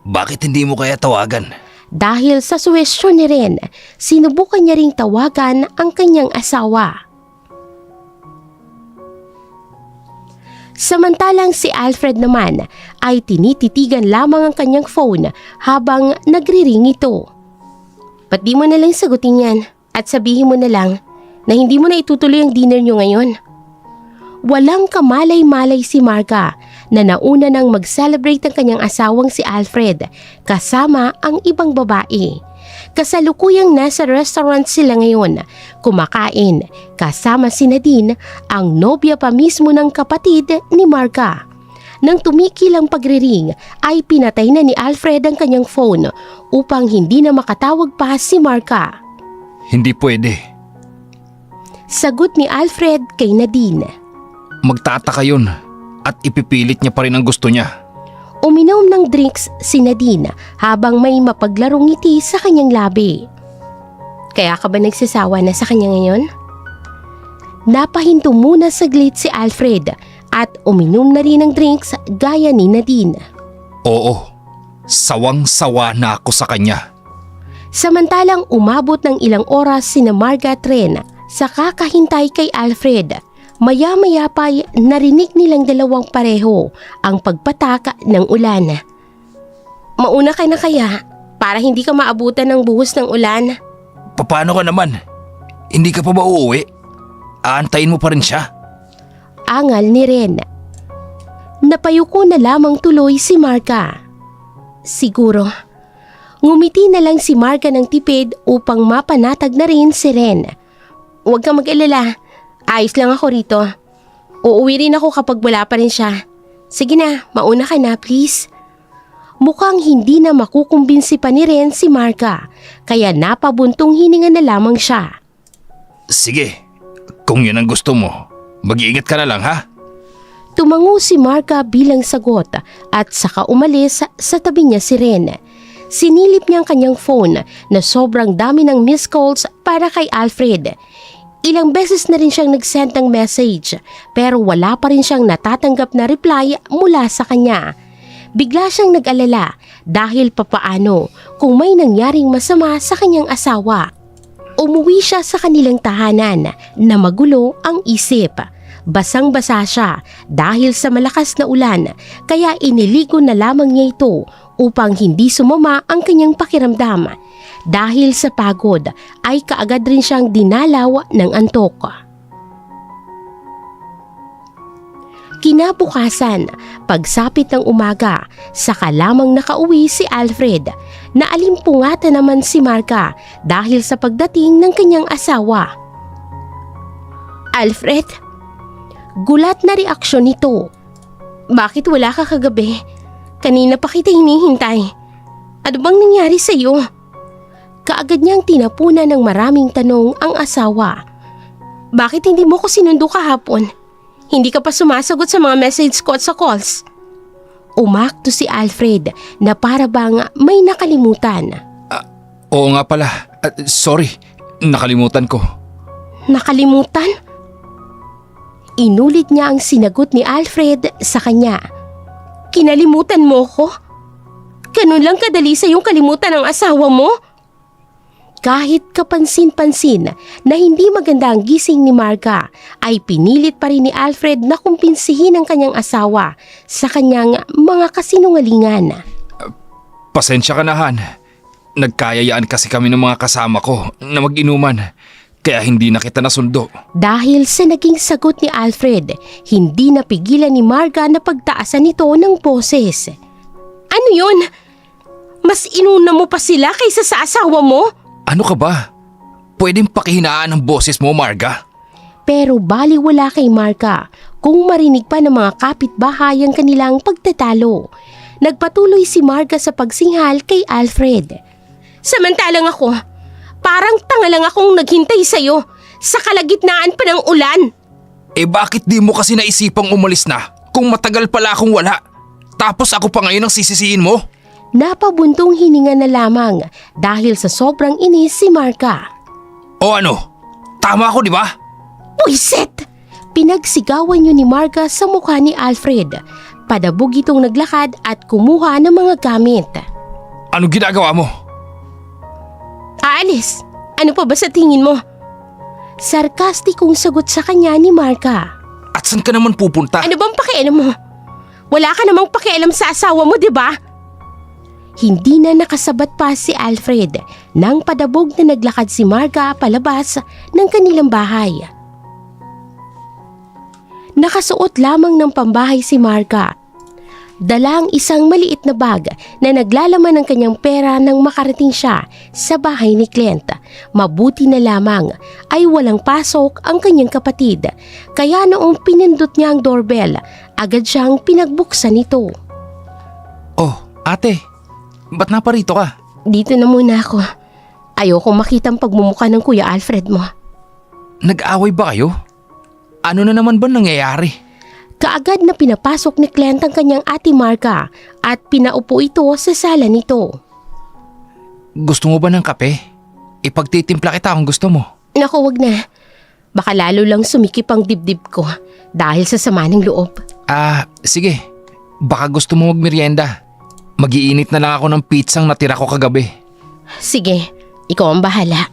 Bakit hindi mo kaya tawagan? Dahil sa suwestyon ni Ren, sinubukan niya ring tawagan ang kanyang asawa. Samantalang si Alfred naman ay tinititigan lamang ang kanyang phone habang nagri-ring ito. Ba't di mo na lang sagutin yan at sabihin mo na lang na hindi mo na itutuloy ang dinner nyo ngayon? Walang kamalay-malay si Marga na nauna nang mag-celebrate ang kanyang asawang si Alfred kasama ang ibang babae. Kasalukuyang nasa restaurant sila ngayon, kumakain kasama si Nadine, ang nobya pa mismo ng kapatid ni Marga. Nang tumikil ang pagriring ay pinatay na ni Alfred ang kanyang phone upang hindi na makatawag pa si Marga. Hindi pwede. Sagot ni Alfred kay Nadine. Magtataka yun at ipipilit niya pa rin ang gusto niya. Uminom ng drinks si Nadine habang may mapaglarong ngiti sa kanyang labi. Kaya ka ba nagsasawa na sa kanya ngayon? Napahinto muna saglit si Alfred at uminom na rin ng drinks gaya ni Nadine. Oo, sawang-sawa na ako sa kanya. Samantalang umabot ng ilang oras sina Marga at Ren sa kakahintay kay Alfred. Maya-maya pa'y narinig nilang dalawang pareho ang pagpatak ng ulan. Mauna ka na kaya para hindi ka maabutan ng buhos ng ulan? Paano ka naman? Hindi ka pa ba uuwi? Aantayin mo pa rin siya? Angal ni Ren. Napayuko na lamang tuloy si Marga. Siguro. Ngumiti na lang si Marga ng tipid upang mapanatag na rin si Ren. Huwag kang mag-alala. Ayos lang ako rito. Uuwi rin ako kapag wala pa rin siya. Sige na, mauna ka na please. Mukhang hindi na makukumbinsi pa ni Ren si Marga, kaya napabuntong hininga na lamang siya. Sige, kung yun ang gusto mo, mag-iingat ka na lang ha? Tumango si Marga bilang sagot at saka umalis sa tabi niya si Ren. Sinilip niya ang kanyang phone na sobrang dami ng missed calls para kay Alfred. Ilang beses na rin siyang nag-send ng message pero wala pa rin siyang natatanggap na reply mula sa kanya. Bigla siyang nag-alala dahil papaano kung may nangyaring masama sa kanyang asawa. Umuwi siya sa kanilang tahanan na magulo ang isip. Basang-basa siya dahil sa malakas na ulan kaya iniligo na lamang niya ito upang hindi sumama ang kanyang pakiramdam. Dahil sa pagod ay kaagad rin siyang dinalaw ng antok. Kinabukasan, pagsapit ng umaga, saka lamang nakauwi si Alfred. Naalimpungatan naman si Marga dahil sa pagdating ng kanyang asawa. Alfred, gulat na reaksyon nito. Bakit wala ka kagabi? Kanina pa kita hinihintay. Ano bang nangyari sa iyo? Kaagad niyang tinapunan ng maraming tanong ang asawa. Bakit hindi mo ko sinundo kahapon? Hindi ka pa sumasagot sa mga message ko at sa calls. Umakto si Alfred na para bang may nakalimutan. Oo nga pala. Sorry, nakalimutan ko. Nakalimutan? Inulit niya ang sinagot ni Alfred sa kanya. Kinalimutan mo ko? Ganun lang kadali sa yung kalimutan ng asawa mo? Kahit kapansin-pansin na hindi maganda ang gising ni Marga, ay pinilit pa rin ni Alfred na kumpinsihin ang kanyang asawa sa kanyang mga kasinungalingan. Pasensya ka na, Han. Nagkayayaan kasi kami ng mga kasama ko na mag-inuman, kaya hindi na kita nasundo. Dahil sa naging sagot ni Alfred, hindi napigilan ni Marga na pagtaasan nito ng boses. Ano yun? Mas inuna mo pa sila kaysa sa asawa mo? Ano ka ba? Pwedeng pakihinaan ang boses mo, Marga? Pero baliwala kay Marga kung marinig pa ng mga kapitbahay ang kanilang pagtatalo. Nagpatuloy si Marga sa pagsinghal kay Alfred. Samantalang ako, parang tanga lang akong naghintay sa'yo sa kalagitnaan pa ng ulan. Eh bakit di mo kasi naisipang umalis na kung matagal pala akong wala? Tapos ako pa ngayon ang sisisihin mo? Napabuntong hininga na lamang dahil sa sobrang inis si Marga. O ano? Tama ako, di ba? Puiset! Pinagsigawan niyo ni Marga sa mukha ni Alfred. Padabog itong naglakad at kumuha ng mga gamit. Ano ginagawa mo? Aalis! Ano pa ba sa tingin mo? Sarkastikong sagot sa kanya ni Marga. At saan ka naman pupunta? Ano bang pakialam mo? Wala ka namang pakialam sa asawa mo, di ba? Hindi na nakasabat pa si Alfred nang padabog na naglakad si Marga palabas ng kanilang bahay. Nakasuot lamang ng pambahay si Marga. Dala ang isang maliit na bag na naglalaman ng kanyang pera nang makarating siya sa bahay ni Clint. Mabuti na lamang ay walang pasok ang kanyang kapatid, kaya noong pinindot niya ang doorbell, agad siyang pinagbuksan nito. Oh, ate, ba't naparito ka? Dito na muna ako. Ayokong makitang pagmumukha ng Kuya Alfred mo. Nag-away ba kayo? Ano na naman ba nangyayari? Kaagad na pinapasok ni Clint ang kanyang ate Marga at pinaupo ito sa sala nito. Gusto mo ba ng kape? Ipagtitimpla kita kung gusto mo. Naku, wag na. Baka lalo lang sumikip ang dibdib ko dahil sa sama ng loob. Sige. Baka gusto mo magmerienda. Mag-iinit na lang ako ng pizzang natira ko kagabi. Sige, ikaw ang bahala.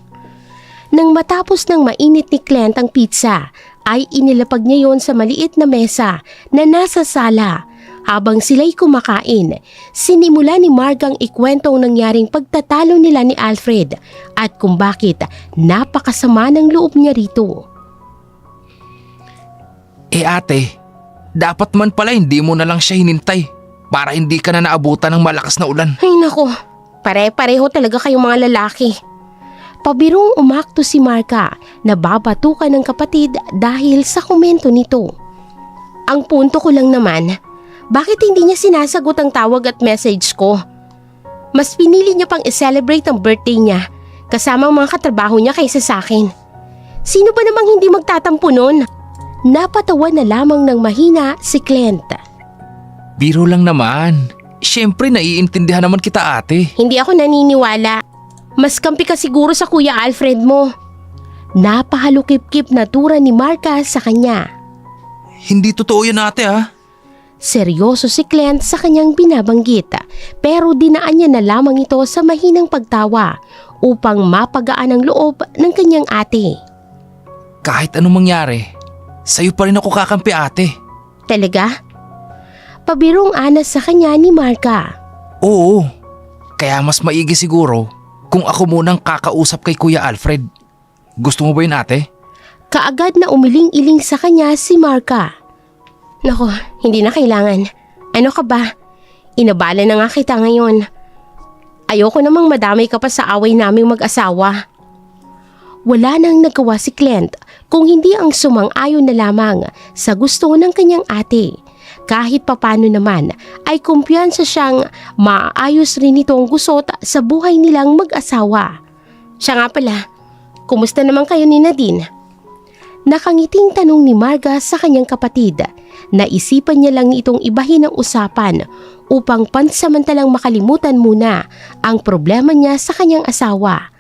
Nang matapos ng mainit ni Clint ang pizza, ay inilapag niya yon sa maliit na mesa na nasa sala. Habang sila'y kumakain, sinimula ni Margang ikwento ang nangyaring pagtatalo nila ni Alfred at kung bakit napakasama ng loob niya rito. Eh ate, dapat man pala hindi mo na lang siya hinintay para hindi ka na naabutan ng malakas na ulan. Ay nako, pare-pareho talaga kayong mga lalaki. Pabirong umakto si Marga na babatukan ng kapatid dahil sa komento nito. Ang punto ko lang naman, bakit hindi niya sinasagot ang tawag at message ko? Mas pinili niya pang i-celebrate ang birthday niya kasama ang mga katrabaho niya kaysa sa akin. Sino ba namang hindi magtatampo nun? Napatawa na lamang ng mahina si Clint. Biro lang naman. Siyempre naiintindihan naman kita ate. Hindi ako naniniwala. Mas kampi ka siguro sa Kuya Alfred mo. Napahalukip-kip na tura ni Marga sa kanya. Hindi totoo yan ate ha. Seryoso si Clint sa kanyang binabanggit pero dinaan niya na lamang ito sa mahinang pagtawa upang mapagaan ang loob ng kanyang ate. Kahit anong mangyari, Sa'yo pa rin ako kakampi ate. Talaga? Pabirong anas sa kanya ni Marga. Oo, kaya mas maigi siguro kung ako munang kakausap kay Kuya Alfred. Gusto mo ba yun ate? Kaagad na umiling-iling sa kanya si Marga. Nako, hindi na kailangan. Ano ka ba? Inabala na nga kita ngayon. Ayoko namang madamay ka pa sa away naming mag-asawa. Wala nang nagawa si Clint kung hindi ang sumang-ayon na lamang sa gusto ng kanyang ate. Kahit papano naman ay kumpiyansa siyang maayos rin itong gusot sa buhay nilang mag-asawa. Siya nga pala, kumusta naman kayo ni Nadine? Nakangiting tanong ni Marga sa kanyang kapatid. Naisipan niya lang itong ibahin ang usapan upang pansamantalang makalimutan muna ang problema niya sa kanyang asawa.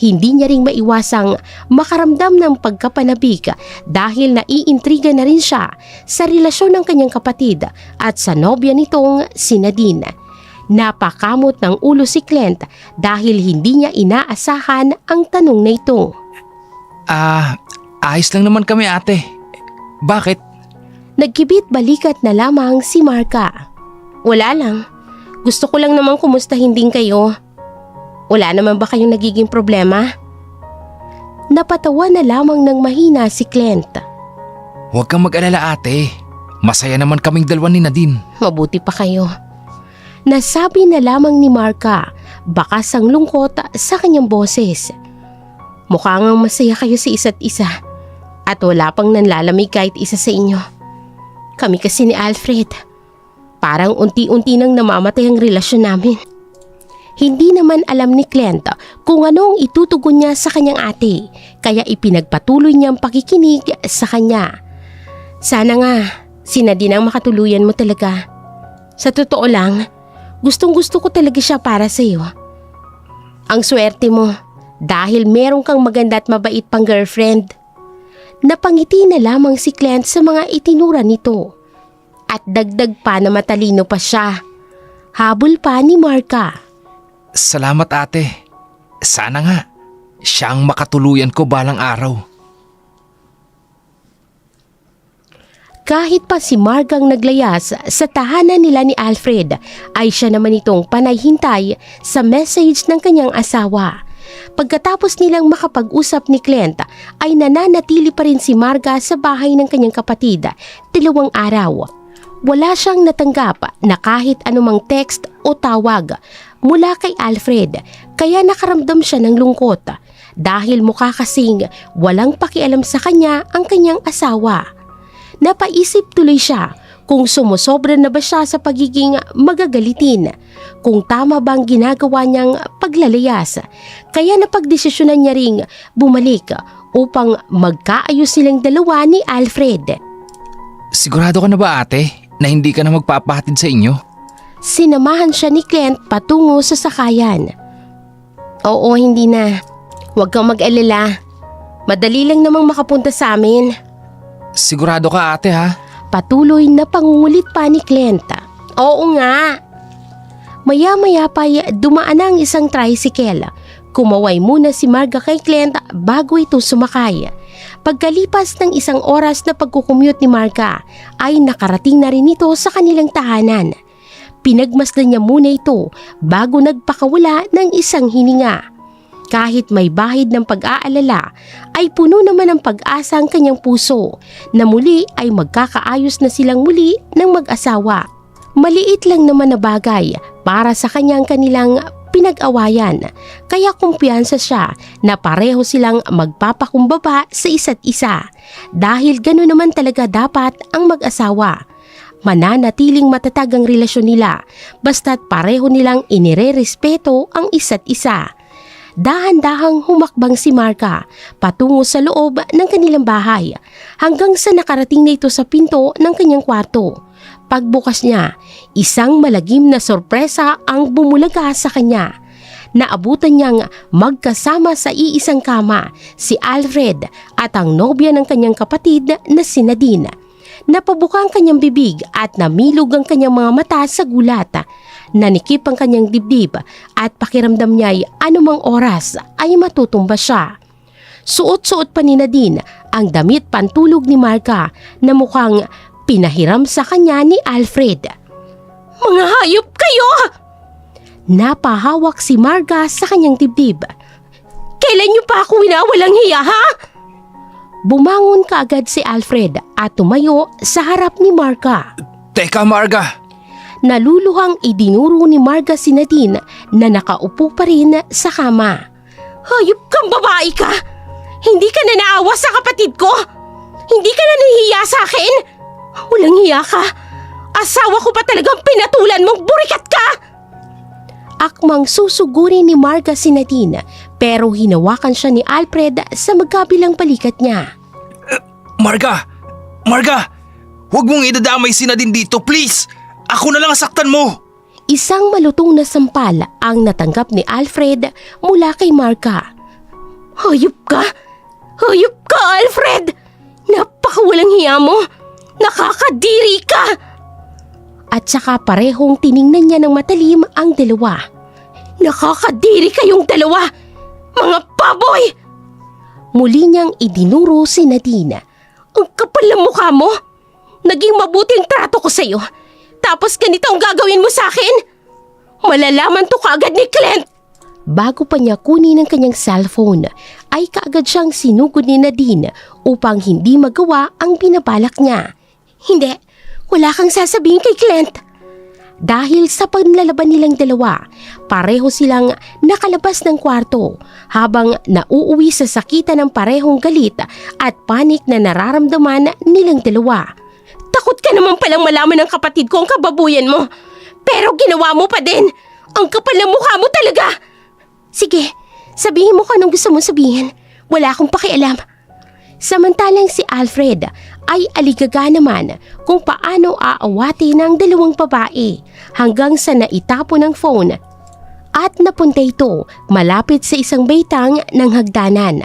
Hindi niya ring maiwasang makaramdam ng pagkapanabik dahil naiintriga na rin siya sa relasyon ng kanyang kapatid at sa nobya nitong si Nadine. Napakamot ng ulo si Clint dahil hindi niya inaasahan ang tanong na ito. Ayos lang naman kami ate. Bakit? Nagkibit balikat na lamang si Marga. Wala lang. Gusto ko lang naman kumustahin din kayo. Wala naman ba kayong nagiging problema? Napatawa na lamang ng mahina si Clint. Huwag kang mag-alala ate. Masaya naman kaming dalawa ni Nadine. Mabuti pa kayo. Nasabi na lamang ni Marga, bakas ang lungkot sa kanyang boses. Mukha ngang masaya kayo sa isa't isa at wala pang nanlalamig kahit isa sa inyo. Kami kasi ni Alfred, parang unti-unti nang namamatay ang relasyon namin. Hindi naman alam ni Clint kung ano ang itutugon niya sa kanyang ate, kaya ipinagpatuloy niyang pakikinig sa kanya. Sana nga, si Nadine ang makatuluyan mo talaga. Sa totoo lang, gustong-gusto ko talaga siya para sa iyo. Ang swerte mo dahil meron kang maganda at mabait pang girlfriend. Napangiti na lamang si Clint sa mga itinura nito. At dagdag pa na matalino pa siya. Habol pa ni Marga. Salamat ate. Sana nga, siyang makatuluyan ko balang araw. Kahit pa si Margang naglayas sa tahanan nila ni Alfred, ay siya naman itong panayhintay sa message ng kanyang asawa. Pagkatapos nilang makapag-usap ni Clint, ay nananatili pa rin si Marga sa bahay ng kanyang kapatid 2 araw. Wala siyang natanggap na kahit anumang text o tawag mula kay Alfred, kaya nakaramdam siya ng lungkot dahil mukha kasing walang pakialam sa kanya ang kanyang asawa. Napaisip tuloy siya kung sumusobra na ba siya sa pagiging magagalitin, kung tama bang ginagawa niyang paglalayas, kaya napagdesisyonan niya ring bumalik upang magkaayos silang dalawa ni Alfred. Sigurado ka na ba ate na hindi ka na magpapahatid sa inyo? Sinamahan siya ni Clint patungo sa sakayan. Oo, hindi na. Huwag kang mag-alala. Madali lang namang makapunta sa amin. Sigurado ka ate ha? Patuloy na pangungulit pa ni Clint. Oo nga. Maya-maya pa dumaan ang isang tricycle. Kumaway muna si Marga kay Clint bago ito sumakay. Pagkalipas ng 1 oras na pagkukumute ni Marga, ay nakarating na rin ito sa kanilang tahanan. Pinagmasdan niya muna ito bago nagpakawala ng isang hininga. Kahit may bahid ng pag-aalala, ay puno naman ng pag-asa ang kanyang puso na muli ay magkakaayos na silang muli ng mag-asawa. Maliit lang naman na bagay para sa kanilang pinag-awayan, kaya kumpiyansa siya na pareho silang magpapakumbaba sa isa't isa dahil gano'n naman talaga dapat ang mag-asawa. Mananatiling matatag ang relasyon nila basta't pareho nilang inirerespeto ang isa't isa. Dahan-dahang humakbang si Marga patungo sa loob ng kanilang bahay hanggang sa nakarating na ito sa pinto ng kanyang kwarto. Pagbukas niya, isang malagim na sorpresa ang bumulaga sa kanya. Naabutan niyang magkasama sa iisang kama si Alfred at ang nobya ng kanyang kapatid na si Nadine. Napabuka ang kanyang bibig at namilog ang kanyang mga mata sa gulat. Nanikip ang kanyang dibdib at pakiramdam niya ay anumang oras ay matutumba siya. Suot-suot pa ni Nadine ang damit pantulog ni Marga na mukhang pinahiram sa kanya ni Alfred. Mga hayop kayo! Napahawak si Marga sa kanyang dibdib. Kailan niyo pa ako winawalang hiya, ha? Bumangon kaagad si Alfred at tumayo sa harap ni Marga. Teka Marga, Naluluhang idinuro ni Marga si Nadine na nakaupo pa rin sa kama. Hayop kang babae ka! Hindi ka na naawa sa kapatid ko! Hindi ka na nahihiya sa akin! Walang hiya ka! Asawa ko pa talagang pinatulan mong burikat ka! Akmang susuguri ni Marga si Nadine pero hinawakan siya ni Alfred sa magkabilang balikat niya. Marga! Marga! Huwag mong idadamay si Nadine dito, please! Ako na lang saktan mo! Isang malutong na sampal ang natanggap ni Alfred mula kay Marga. Hayop ka! Hayop ka, Alfred! Napakawalang hiya mo! Nakakadiri ka! At saka parehong tiningnan niya ng matalim ang dalawa. Nakakadiri kayong dalawa! Mga baboy! Muli niyang idinuro si Nadine. Ang kapal ng mukha mo! Naging mabuting trato ko sa'yo. Tapos ganito ang gagawin mo sa akin? Malalaman to kaagad ni Clint! Bago pa niya kunin ang kanyang cellphone, ay kaagad siyang sinugod ni Nadine upang hindi magawa ang binabalak niya. Hindi, wala kang sasabihin kay Clint. Dahil sa panlalaban nilang dalawa, pareho silang nakalabas ng kwarto habang nauuwi sa sakitan ng parehong galit at panik na nararamdaman nilang dalawa. Takot ka naman palang malaman ng kapatid ko ang kababuyan mo. Pero ginawa mo pa din. Ang kapal ng mukha mo talaga. Sige, sabihin mo kung anong gusto mong sabihin. Wala akong pakialam. Samantalang si Alfred ay aligaga naman kung paano aawati ng dalawang babae hanggang sa naitapon ng phone at napunta ito malapit sa isang baitang ng hagdanan.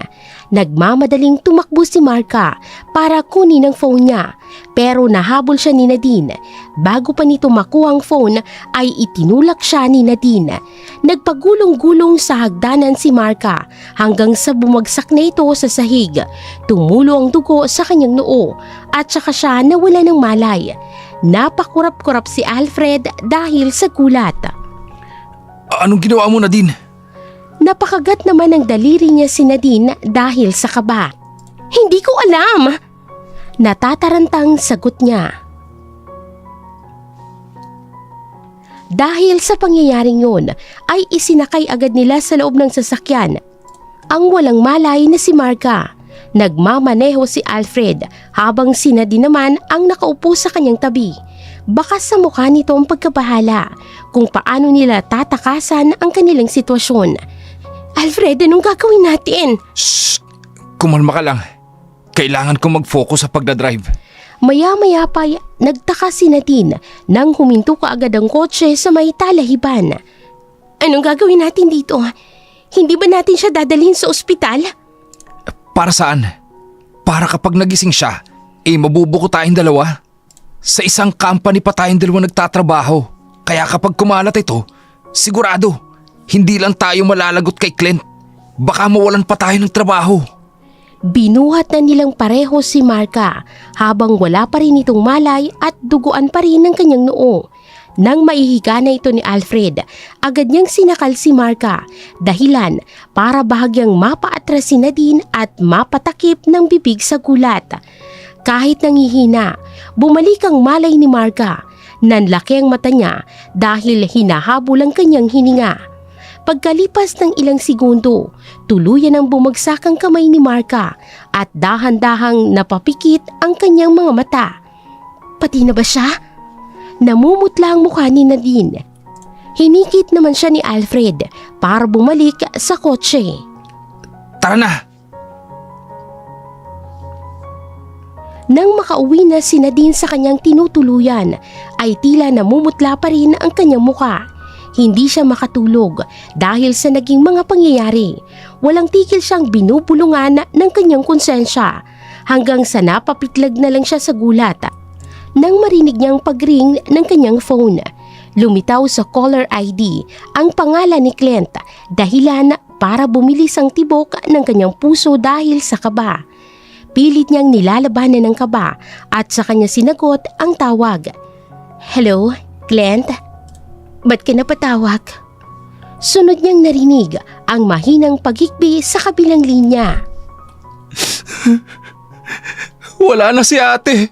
Nagmamadaling tumakbo si Marga para kunin ang phone niya pero nahabol siya ni Nadine. Bago pa nito makuha ang phone ay itinulak siya ni Nadine. Nagpagulong-gulong sa hagdanan si Marga hanggang sa bumagsak na ito sa sahig. Tumulo ang dugo sa kanyang noo at saka siya nawala ng malay. Napakurap-kurap si Alfred dahil sa gulat. Anong ginawa mo, Nadine? Napakagat naman ang daliri niya si Nadine dahil sa kaba. Hindi ko alam. Natatarantang sagot niya. Dahil sa pangyayaring yun ay isinakay agad nila sa loob ng sasakyan ang walang malay na si Marga. Nagmamaneho si Alfred habang si Nadine naman ang nakaupo sa kanyang tabi. Baka sa mukha nito ang pagkabahala kung paano nila tatakasan ang kanilang sitwasyon. Alfred, anong gagawin natin? Shh! Kumalma ka lang. Kailangan kong mag-focus sa pagdadrive. Maya-maya pa nagtaka si Nadine nang huminto kaagad ang kotse sa may talahiban. Anong gagawin natin dito? Hindi ba natin siya dadalhin sa ospital? Para saan? Para kapag nagising siya, mabubuko tayong dalawa. Sa isang company pa tayong dalawa nagtatrabaho. Kaya kapag kumalat ito, sigurado, hindi lang tayo malalagot kay Clint. Baka mawalan pa tayo ng trabaho. Binuhat na nilang pareho si Marga habang wala pa rin itong malay at duguan pa rin ng kanyang noo. Nang maihiga na ito ni Alfred, agad niyang sinakal si Marga dahilan para bahagyang mapaatras si Nadine at mapatakip ng bibig sa gulat. Kahit nangihina, bumalik ang malay ni Marga. Nanlaki ang mata niya dahil hinahabol ang kanyang hininga. Pagkalipas ng ilang segundo, tuluyan ang bumagsak ang kamay ni Marga at dahan-dahang napapikit ang kanyang mga mata. Pati na ba siya? Namumutla ang mukha ni Nadine. Hinikit naman siya ni Alfred para bumalik sa kotse. Tara na! Nang makauwi na si Nadine sa kanyang tinutuluyan, ay tila namumutla pa rin ang kanyang mukha. Hindi siya makatulog dahil sa naging mga pangyayari. Walang tigil siyang binubulungan ng kanyang konsensya hanggang sa napapitlag na lang siya sa gulat. Nang marinig niyang pag-ring ng kanyang phone, lumitaw sa caller ID ang pangalan ni Clint, dahilan para bumilis ang tibok ng kanyang puso dahil sa kaba. Pilit niyang nilalabanan ng kaba at sa kanya sinagot ang tawag. Hello, Clint? Ba't ka napatawag? Sunod niyang narinig ang mahinang paghikbi sa kabilang linya. Wala na si ate.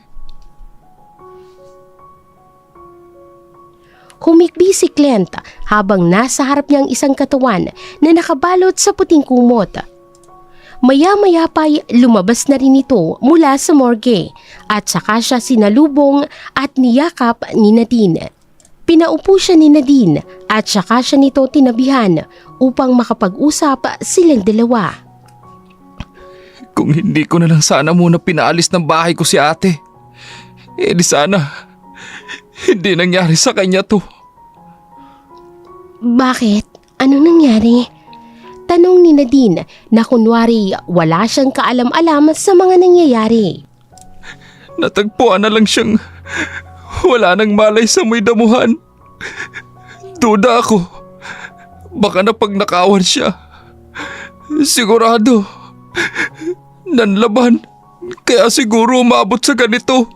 Humikbi si Clint habang nasa harap niyang isang katawan na nakabalot sa puting kumot. Maya-maya pa'y lumabas na rin ito mula sa morgue at saka siya sinalubong at niyakap ni Nadine. Pinaupo siya ni Nadine at saka siya nito tinabihan upang makapag-usap silang dalawa. Kung hindi ko na lang sana muna pinaalis ng bahay ko si ate, di sana hindi nangyari sa kanya to. Bakit? Ano nangyari? Tanong ni Nadine na kunwari wala siyang kaalam-alam sa mga nangyayari. Natagpuan na lang siyang wala nang malay sa may damuhan. Duda ako. Baka napagnakawan siya. Sigurado. Nanlaban. Kaya siguro umabot sa ganito.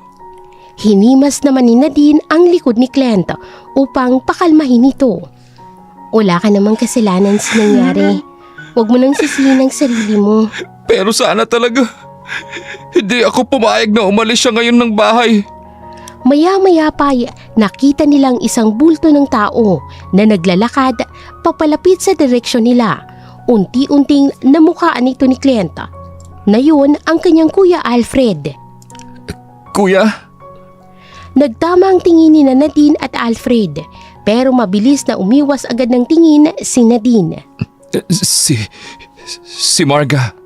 Hinimas naman ni Nadine ang likod ni Clint upang pakalmahin ito. Wala ka namang kasalanan sa nangyari. Huwag mo nang sisihin ang sarili mo. Pero sana talaga. Hindi ako pumayag na umalis siya ngayon ng bahay. Maya-maya pa nakita nilang isang bulto ng tao na naglalakad papalapit sa direksyon nila. Unti-unting namukhaan ito ni Clint na yun ang kanyang kuya Alfred. Kuya? Nagtama ang tingin ni Nadine at Alfred pero mabilis na umiwas agad ng tingin si Nadine. Si Marga.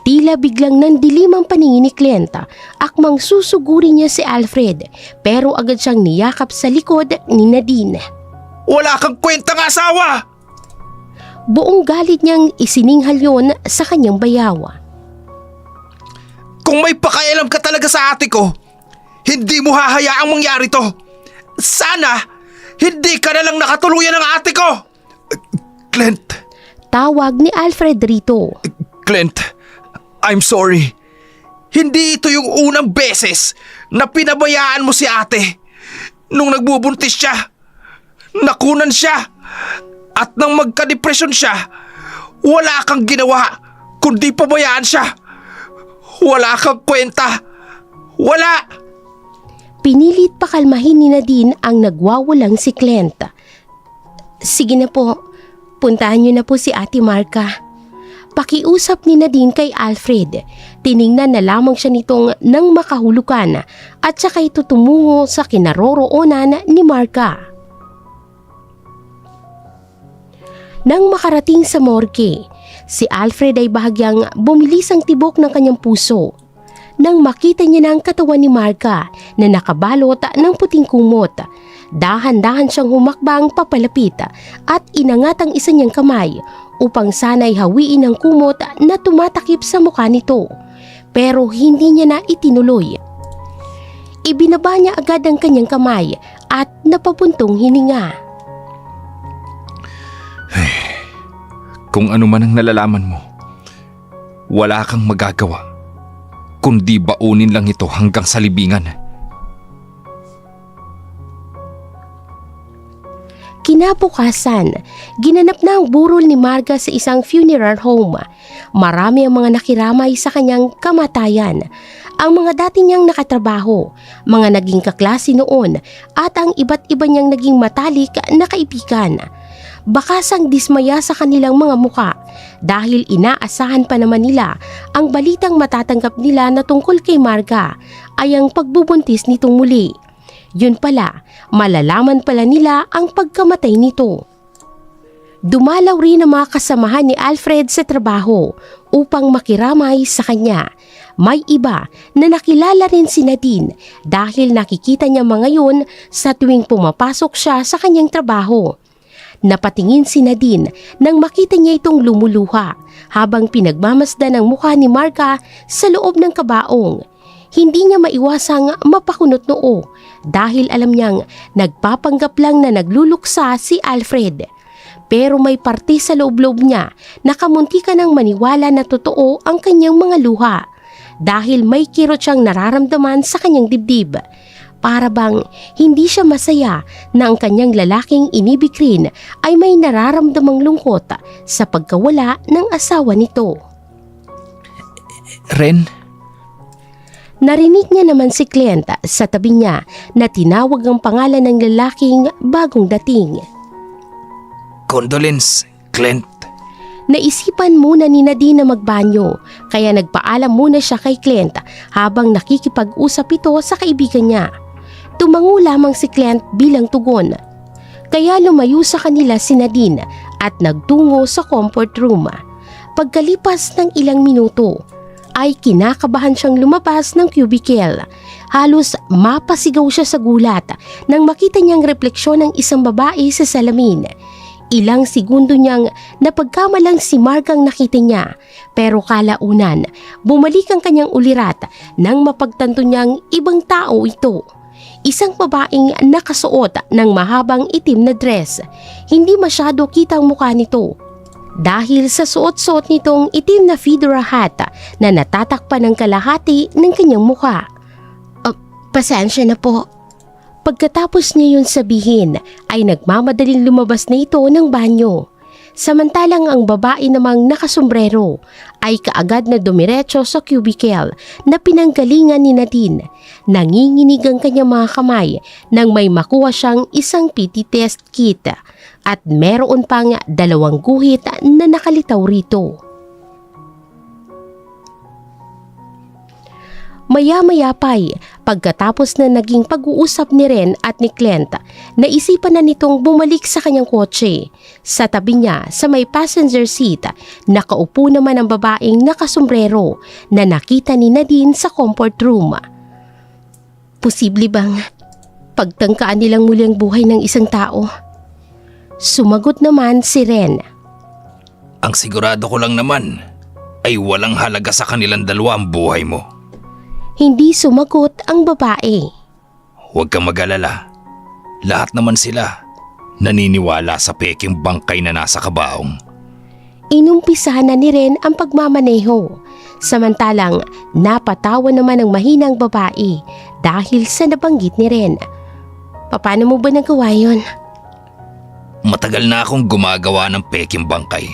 Tila biglang nandilim ang paningin ni Clint, akmang susugurin niya si Alfred pero agad siyang niyakap sa likod ni Nadine. Wala kang kwentang asawa! Buong galit niyang isininghal yon sa kanyang bayawa. Kung may pakialam ka talaga sa ate ko, hindi mo hahayaang mangyari to. Sana, hindi ka na lang nakatuluyan ng ate ko! Clint. Tawag ni Alfred rito. Clint, I'm sorry. Hindi ito yung unang beses na pinabayaan mo si ate. Nung nagbubuntis siya, nakunan siya. At nang magka-depresyon siya, wala kang ginawa kundi pabayaan siya. Wala kang kwenta. Wala! Pinilit pakalmahin ni Nadine ang nagwawalang si Clint. Sige na po, puntahan niyo na po si Ate Marga. Pakiusap ni Nadine kay Alfred. Tiningnan na lamang siya nitong nang makahulukan at saka ito tumungo sa kinaroroonan ni Marga. Nang makarating sa morgue, si Alfred ay bahagyang bumilis ang tibok ng kanyang puso. Nang makita niya na ang katawan ni Marga na nakabalot ng puting kumot, dahan-dahan siyang humakbang papalapit at inangat ang isa niyang kamay upang sana'y hawiin ang kumot na tumatakip sa mukha nito. Pero hindi niya na itinuloy. Ibinaba niya agad ang kanyang kamay at napapuntong hininga. Kung ano man ang nalalaman mo, wala kang magagawa, kundi baunin lang ito hanggang sa libingan. Kinabukasan, ginanap na ang burol ni Marga sa isang funeral home. Marami ang mga nakiramay sa kanyang kamatayan. Ang mga dati niyang nakatrabaho, mga naging kaklase noon at ang iba't iba niyang naging matalik na kaibigan. Bakasang dismaya sa kanilang mga muka dahil inaasahan pa naman nila ang balitang matatanggap nila na tungkol kay Marga ay ang pagbubuntis nitong muli. Yun pala, malalaman pala nila ang pagkamatay nito. Dumalaw rin ang mga kasamahan ni Alfred sa trabaho upang makiramay sa kanya. May iba na nakilala rin si Nadine dahil nakikita niya mga yun sa tuwing pumapasok siya sa kanyang trabaho. Napatingin si Nadine nang makita niya itong lumuluha habang pinagmamasdan ang mukha ni Marga sa loob ng kabaong. Hindi niya maiwasang mapakunot noo dahil alam niyang nagpapanggap lang na nagluluksa si Alfred. Pero may parte sa loob-loob niya na kamunti ka ng maniwala na totoo ang kanyang mga luha dahil may kirot siyang nararamdaman sa kanyang dibdib. Para bang hindi siya masaya na ang kanyang lalaking inibig rin ay may nararamdamang lungkot sa pagkawala ng asawa nito. Ren, Narinig niya naman si Clint sa tabi niya na tinawag ang pangalan ng lalaking bagong dating. condolence, Clint. Naisipan muna ni Nadine na magbanyo kaya nagpaalam muna siya kay Clint habang nakikipag-usap ito sa kaibigan niya. Tumango lamang si Clint bilang tugon. Kaya lumayo sa kanila si Nadine at nagtungo sa comfort room. Pagkalipas ng ilang minuto ay kinakabahan siyang lumabas ng cubicle. Halos mapasigaw siya sa gulat nang makita niyang refleksyon ng isang babae sa salamin. Ilang segundo niyang napagkamalang si Mark ang nakita niya, pero kalaunan bumalik ang kanyang ulirat nang mapagtanto niyang ibang tao ito. Isang babaeng nakasuot ng mahabang itim na dress. Hindi masyado kita ang mukha nito dahil sa suot-suot nitong itim na fedora hat na natatakpan ng kalahati ng kanyang mukha. Pasensya na po. Pagkatapos niya yun sabihin ay nagmamadaling lumabas na ito ng banyo. Samantalang ang babae namang nakasombrero ay kaagad na dumiretso sa cubicle na pinanggalingan ni Nadine. Nanginginig ang kanyang mga kamay nang may makuha siyang isang PT test kit at meron pang 2 guhit na nakalitaw rito. Maya-maya pa'y pagkatapos na naging pag-uusap ni Ren at ni Clint, naisipan na nitong bumalik sa kanyang kotse. Sa tabi niya sa may passenger seat, nakaupo naman ang babaeng nakasombrero na nakita ni Nadine sa comfort room. Posible bang pagtangkaan nilang muli ang buhay ng isang tao? Sumagot naman si Ren. Ang sigurado ko lang naman ay walang halaga sa kanilang dalawa ang buhay mo. Hindi sumagot ang babae. Huwag kang mag-alala. Lahat naman sila naniniwala sa peking bangkay na nasa kabaong. Inumpisa na ni Ren ang pagmamaneho. Samantalang napatawa naman ang mahinang babae dahil sa nabanggit ni Ren. Paano mo ba nagawa yun? Matagal na akong gumagawa ng peking bangkay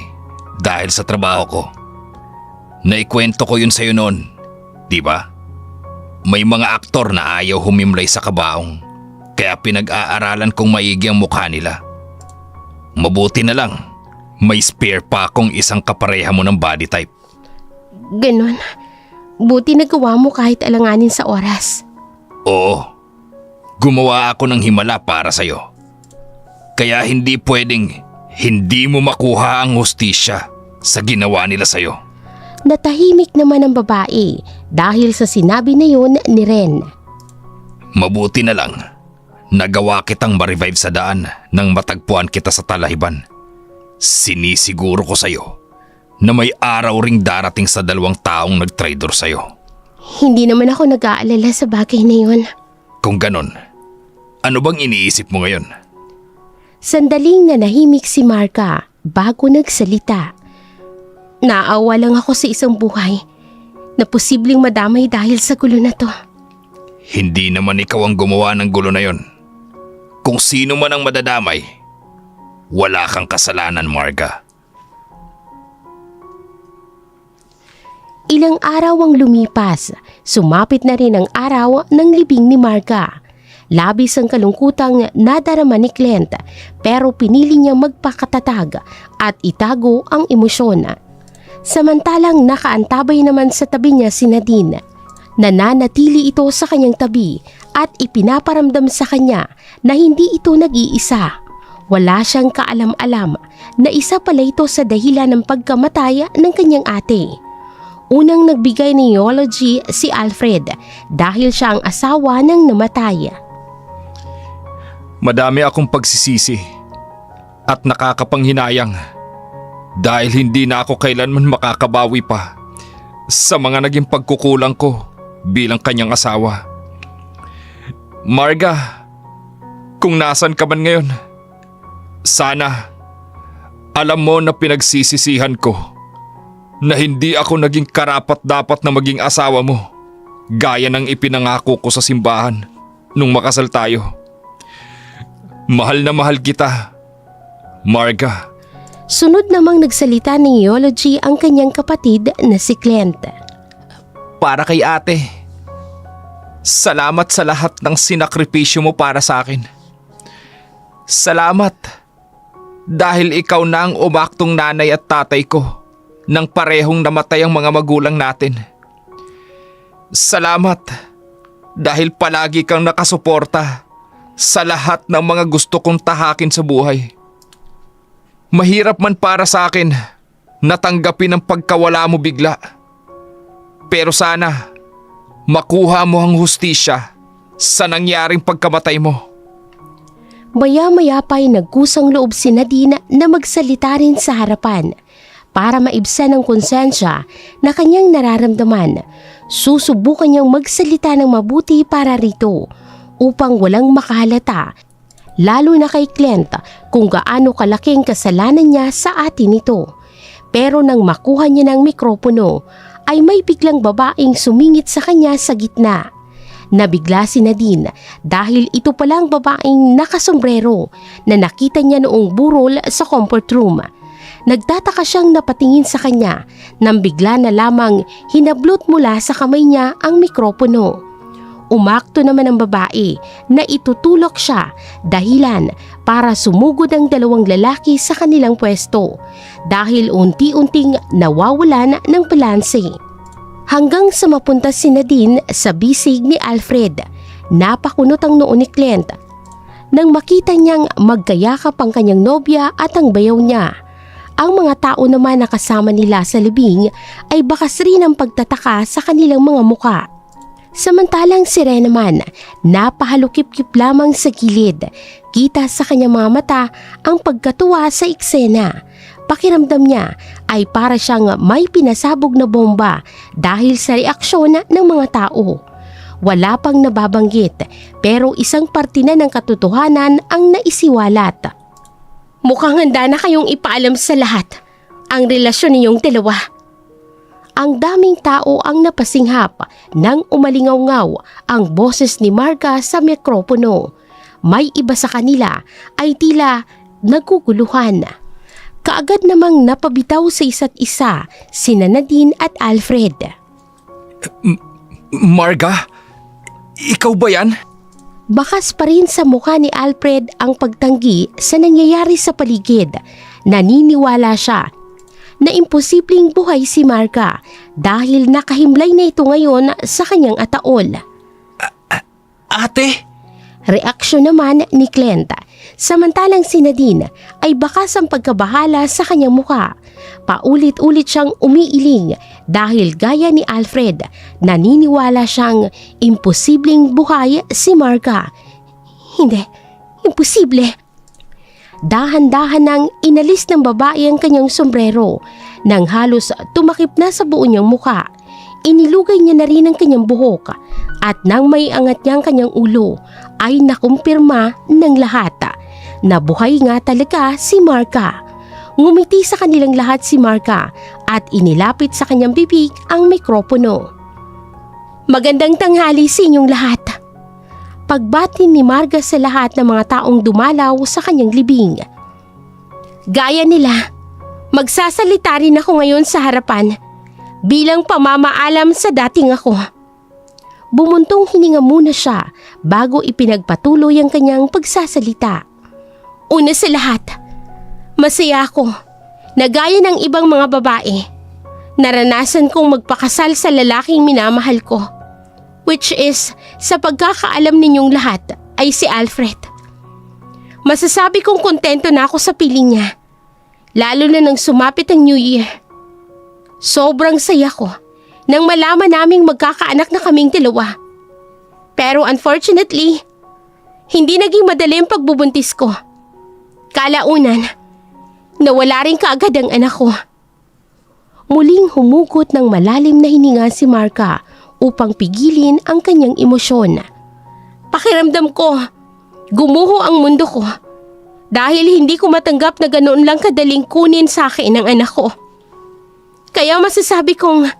dahil sa trabaho ko. Naikwento ko yun sa'yo noon, di ba? May mga aktor na ayaw humimlay sa kabaong, kaya pinag-aaralan kong maigi ang mukha nila. Mabuti na lang, may spare pa akong isang kapareha mo ng body type. Ganon. Buti nagawa mo kahit alanganin sa oras. Oo, gumawa ako ng himala para sa'yo. Kaya hindi pwedeng hindi mo makuha ang hustisya sa ginawa nila sa'yo. Natahimik naman ang babae dahil sa sinabi na yun ni Ren. Mabuti na lang, nagawa kitang ma-revive sa daan nang matagpuan kita sa talahiban. Sinisiguro ko sa'yo na may araw ring darating sa 2 taong nag-traitor sa'yo. Hindi naman ako nag-aalala sa bagay na yun. Kung ganon, ano bang iniisip mo ngayon? Sandaling nanahimik si Marka bago nagsalita. Naawa lang ako sa isang buhay na posibleng madamay dahil sa gulo na to. Hindi naman ikaw ang gumawa ng gulo na yon. Kung sino man ang madadamay, wala kang kasalanan, Marga. Ilang araw ang lumipas, sumapit na rin ang araw ng libing ni Marga. Labis ang kalungkutang nadarama ni Clint pero pinili niyang magpakatatag at itago ang emosyon. Samantalang nakaantabay naman sa tabi niya si Nadine. Nananatili ito sa kanyang tabi at ipinaparamdam sa kanya na hindi ito nag-iisa. Wala siyang kaalam-alam na isa pala ito sa dahilan ng pagkamatay ng kanyang ate. Unang nagbigay ng eulogy si Alfred dahil siya ang asawa ng namatay. Madami akong pagsisisi at nakakapanghinayang dahil hindi na ako kailanman makakabawi pa sa mga naging pagkukulang ko bilang kanyang asawa. Marga, kung nasan ka man ngayon, sana alam mo na pinagsisisihan ko na hindi ako naging karapat-dapat na maging asawa mo, gaya ng ipinangako ko sa simbahan nung makasal tayo. Mahal na mahal kita, Marga. Sunod namang nagsalita ng eulogy ang kanyang kapatid na si Clint. Para kay ate, salamat sa lahat ng sinakripisyo mo para sa akin. Salamat dahil ikaw na ang umaktong nanay at tatay ko nang parehong namatay ang mga magulang natin. Salamat dahil palagi kang nakasuporta sa lahat ng mga gusto kong tahakin sa buhay. Mahirap man para sa akin natanggapin ang pagkawala mo bigla. Pero sana makuha mo ang hustisya sa nangyaring pagkamatay mo. Maya-maya pa'y nagkusang loob si Nadine na magsalita rin sa harapan para maibsan ang konsensya na kanyang nararamdaman. Susubukan niyang magsalita ng mabuti para rito upang walang makahalata, lalo na kay Clint, kung gaano kalaking kasalanan niya sa atin nito. Pero nang makuha niya ng mikropono, ay may biglang babaeng sumingit sa kanya sa gitna. Nabigla si Nadine dahil ito palang babaeng nakasombrero na nakita niya noong burol sa comfort room. Nagtataka siyang napatingin sa kanya nang bigla na lamang hinablot mula sa kamay niya ang mikropono. Umakto naman ang babae na itutulak siya dahilan para sumugod ang dalawang lalaki sa kanilang pwesto dahil unti-unting nawawalan ng balanse. Hanggang sa mapunta si Nadine sa bisig ni Alfred, napakunot ang noo ni Clint nang makita niyang magkayakap ang kanyang nobya at ang bayaw niya. Ang mga tao naman na kasama nila sa libing ay bakas rin ang pagtataka sa kanilang mga muka. Samantalang si Ren naman, napahalukip-kip lamang sa gilid. Kita sa kanyang mga mata ang pagkatuwa sa eksena. Pakiramdam niya ay para siyang may pinasabog na bomba dahil sa reaksyon ng mga tao. Wala pang nababanggit pero isang parte na ng katotohanan ang naisiwalat. Mukhang handa na kayong ipaalam sa lahat ang relasyon ninyong dalawa. Ang daming tao ang napasinghap nang umalingaw-ngaw ang boses ni Marga sa mikropono. May iba sa kanila ay tila naguguluhan. Kaagad namang napabitaw sa isa't isa sina Nadine at Alfred. Marga, ikaw ba yan? Bakas pa rin sa mukha ni Alfred ang pagtanggi sa nangyayari sa paligid. Naniniwala siya na imposibleng buhay si Marga dahil nakahimlay na ito ngayon sa kanyang ataol. Ate? Reaksyon naman ni Clint. Samantalang si Nadine ay bakas ang pagkabahala sa kanyang mukha. Paulit-ulit siyang umiiling dahil gaya ni Alfred, naniniwala siyang imposibleng buhay si Marga. Hindi, imposible. Dahan-dahan nang inalis ng babae ang kanyang sombrero nang halos tumakip na sa buo niyang mukha. Inilugay niya na rin ang kanyang buhok at nang may angat niya ang kanyang ulo ay nakumpirma ng lahat na buhay nga talaga si Marga. Ngumiti sa kanilang lahat si Marga at inilapit sa kanyang bibig ang mikropono. Magandang tanghali sa inyong lahat. Pagbati ni Marga sa lahat ng mga taong dumalaw sa kanyang libing. Gaya nila, magsasalita rin ako ngayon sa harapan bilang pamamaalam sa dating ako. Bumuntong hininga muna siya bago ipinagpatuloy ang kanyang pagsasalita. Una sa lahat, masaya ako na gaya ng ibang mga babae, naranasan kong magpakasal sa lalaking minamahal ko, which is sa pagkakaalam ninyong lahat ay si Alfred. Masasabi kong kontento na ako sa piling niya, lalo na nang sumapit ang New Year. Sobrang saya ko nang malaman naming magkakaanak na kaming dalawa. Pero unfortunately, hindi naging madali ang pagbubuntis ko. Kalaunan, nawala rin kaagad ang anak ko. Muling humugot ng malalim na hininga si Marga upang pigilin ang kanyang emosyon. Pakiramdam ko, gumuho ang mundo ko dahil hindi ko matanggap na ganoon lang kadaling kunin sa akin ang anak ko. Kaya masasabi kong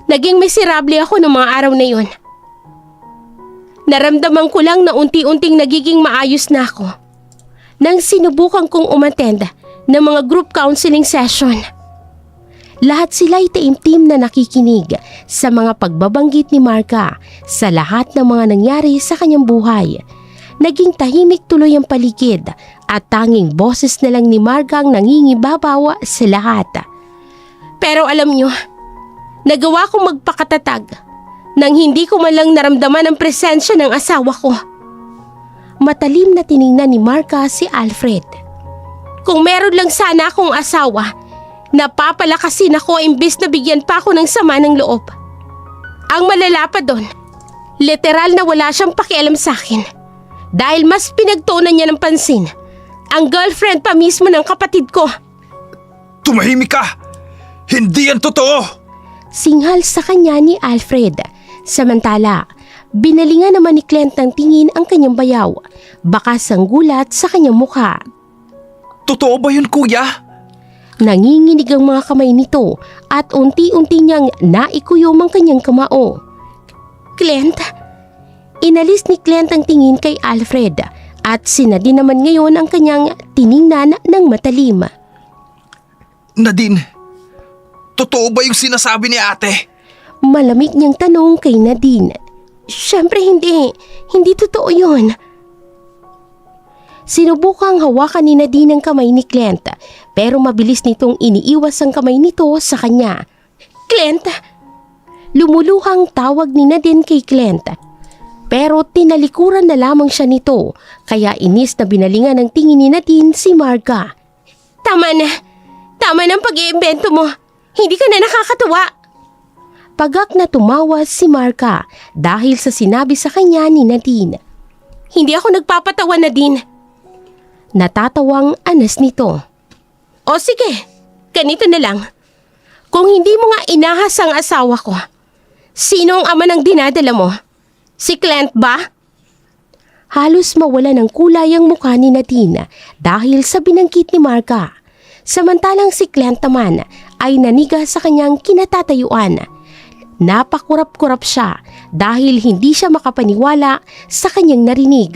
naging miserable ako ng mga araw na yun. Naramdaman ko lang na unti-unting nagiging maayos na ako nang sinubukan kong umattend ng mga group counseling session. Lahat sila'y taimtim na nakikinig sa mga pagbabanggit ni Marga sa lahat ng mga nangyari sa kanyang buhay. Naging tahimik tuloy ang paligid at tanging boses na lang ni Marga ang nangingibabaw sa lahat. Pero alam nyo, nagawa kong magpakatatag nang hindi ko man lang naramdaman ang presensya ng asawa ko. Matalim na tiningnan ni Marga si Alfred. Kung meron lang sana akong asawa, napapalakasin ako imbes na bigyan pa ako ng sama ng loob. Ang malala pa doon, literal na wala siyang pakialam sa akin dahil mas pinagtuunan niya ng pansin ang girlfriend pa mismo ng kapatid ko. Tumahimik ka! Hindi yan totoo! Singhal sa kanya ni Alfred. Samantala, binalingan naman ni Clint ng tingin ang kanyang bayaw, bakas ang gulat sa kanyang mukha. Totoo ba yun, kuya? Nanginginig ang mga kamay nito at unti-unti niyang naikuyom ang kanyang kamao. Clint? Inalis ni Clint ang tingin kay Alfred at sinadi naman ngayon ang kanyang tiningnan ng matalim. Nadine, totoo ba yung sinasabi ni ate? Malamig niyang tanong kay Nadine. Siyempre hindi. Hindi totoo yun. Sinubukang hawakan ni Nadine ang kamay ni Clint pero mabilis nitong iniiwas ang kamay nito sa kanya. Clint! Lumuluhang tawag ni Nadine kay Clint. Pero tinalikuran na lamang siya nito kaya inis na binalingan ng tingin ni Nadine si Marga. Tama na! Tama ng pag-iimbento mo! Hindi ka na nakakatuwa! Pagak na tumawa si Marga dahil sa sinabi sa kanya ni Nadine. Hindi ako nagpapatawa, Nadine. Natatawang anas nito. O sige, ganito na lang. Kung hindi mo nga inahas ang asawa ko, sino ang ama ng dinadala mo? Si Clint ba? Halos mawala ng kulay ang mukha ni Nadine dahil sa binanggit ni Marga. Samantalang si Clint naman ay naniga sa kanyang kinatatayuan. Napakurap-kurap siya dahil hindi siya makapaniwala sa kanyang narinig.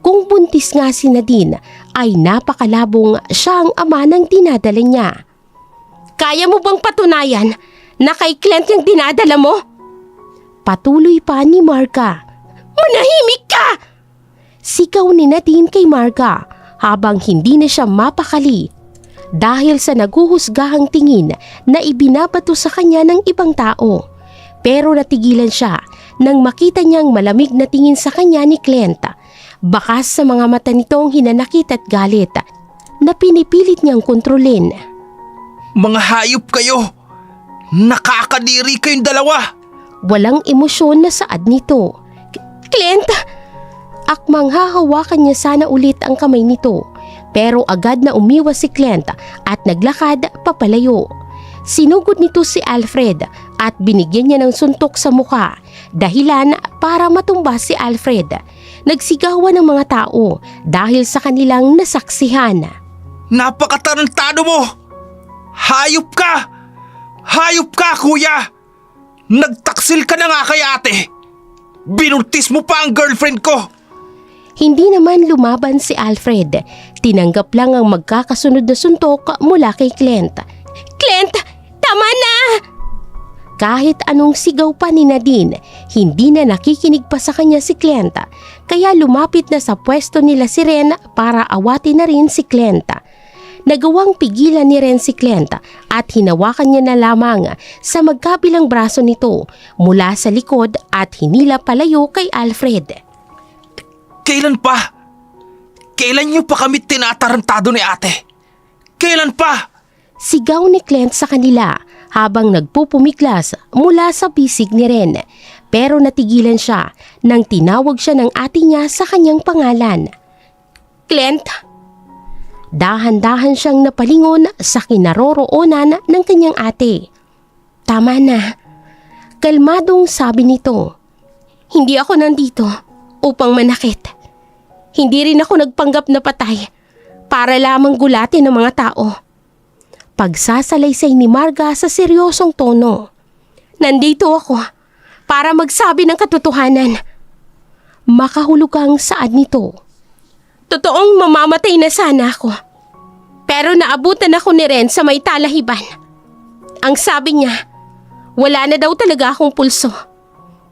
Kung buntis nga si Nadine ay napakalabong siya ang ama ng dinadala niya. Kaya mo bang patunayan na kay Clint yung dinadala mo? Patuloy pa ni Marga. Manahimik ka! Sigaw ni Nadine kay Marga habang hindi na siya mapakali dahil sa naguhusgahang tingin na ibinabato sa kanya ng ibang tao. Pero natigilan siya nang makita niyang malamig na tingin sa kanya ni Clint. Bakas sa mga mata nitong hinanakit at galit na pinipilit niyang kontrolin. Mga hayop kayo! Nakakadiri kayong dalawa! Walang emosyon na saad nito. Clint! Akmang hahawakan niya sana ulit ang kamay nito. Pero agad na umiwas si Clint at naglakad papalayo. Sinugod nito si Alfred at binigyan niya ng suntok sa mukha, dahilan para matumba si Alfred. Nagsigawan ng mga tao dahil sa kanilang nasaksihan. Napakatarantado mo! Hayop ka! Hayop ka, kuya! Nagtaksil ka na nga kay ate! Binuntis mo pa ang girlfriend ko! Hindi naman lumaban si Alfred. Tinanggap lang ang magkakasunod na suntok mula kay Clint. Clint! Tama na! Kahit anong sigaw pa ni Nadine, hindi na nakikinig pa sa kanya si Clint. Kaya lumapit na sa pwesto nila si Ren para awatin na rin si Clint. Nagawang pigilan ni Ren si Clint at hinawakan niya na lamang sa magkabilang braso nito mula sa likod at hinila palayo kay Alfred. Kailan pa? Kailan niyo pa kami tinatarantado ni ate? Kailan pa? Sigaw ni Clint sa kanila habang nagpupumiglas mula sa bisig ni Ren. Pero natigilan siya nang tinawag siya ng ate niya sa kanyang pangalan. Clint! Dahan-dahan siyang napalingon sa kinaroroonan ng kanyang ate. Tama na. Kalmadong sabi nito. Hindi ako nandito upang manakit. Hindi rin ako nagpanggap na patay para lamang gulatin ng mga tao. Pagsasalaysay ni Marga sa seryosong tono. Nandito ako para magsabi ng katotohanan. Makahulugang saad nito. Totoong mamamatay na sana ako. Pero naabutan ako ni Ren sa may talahiban. Ang sabi niya, wala na daw talaga akong pulso.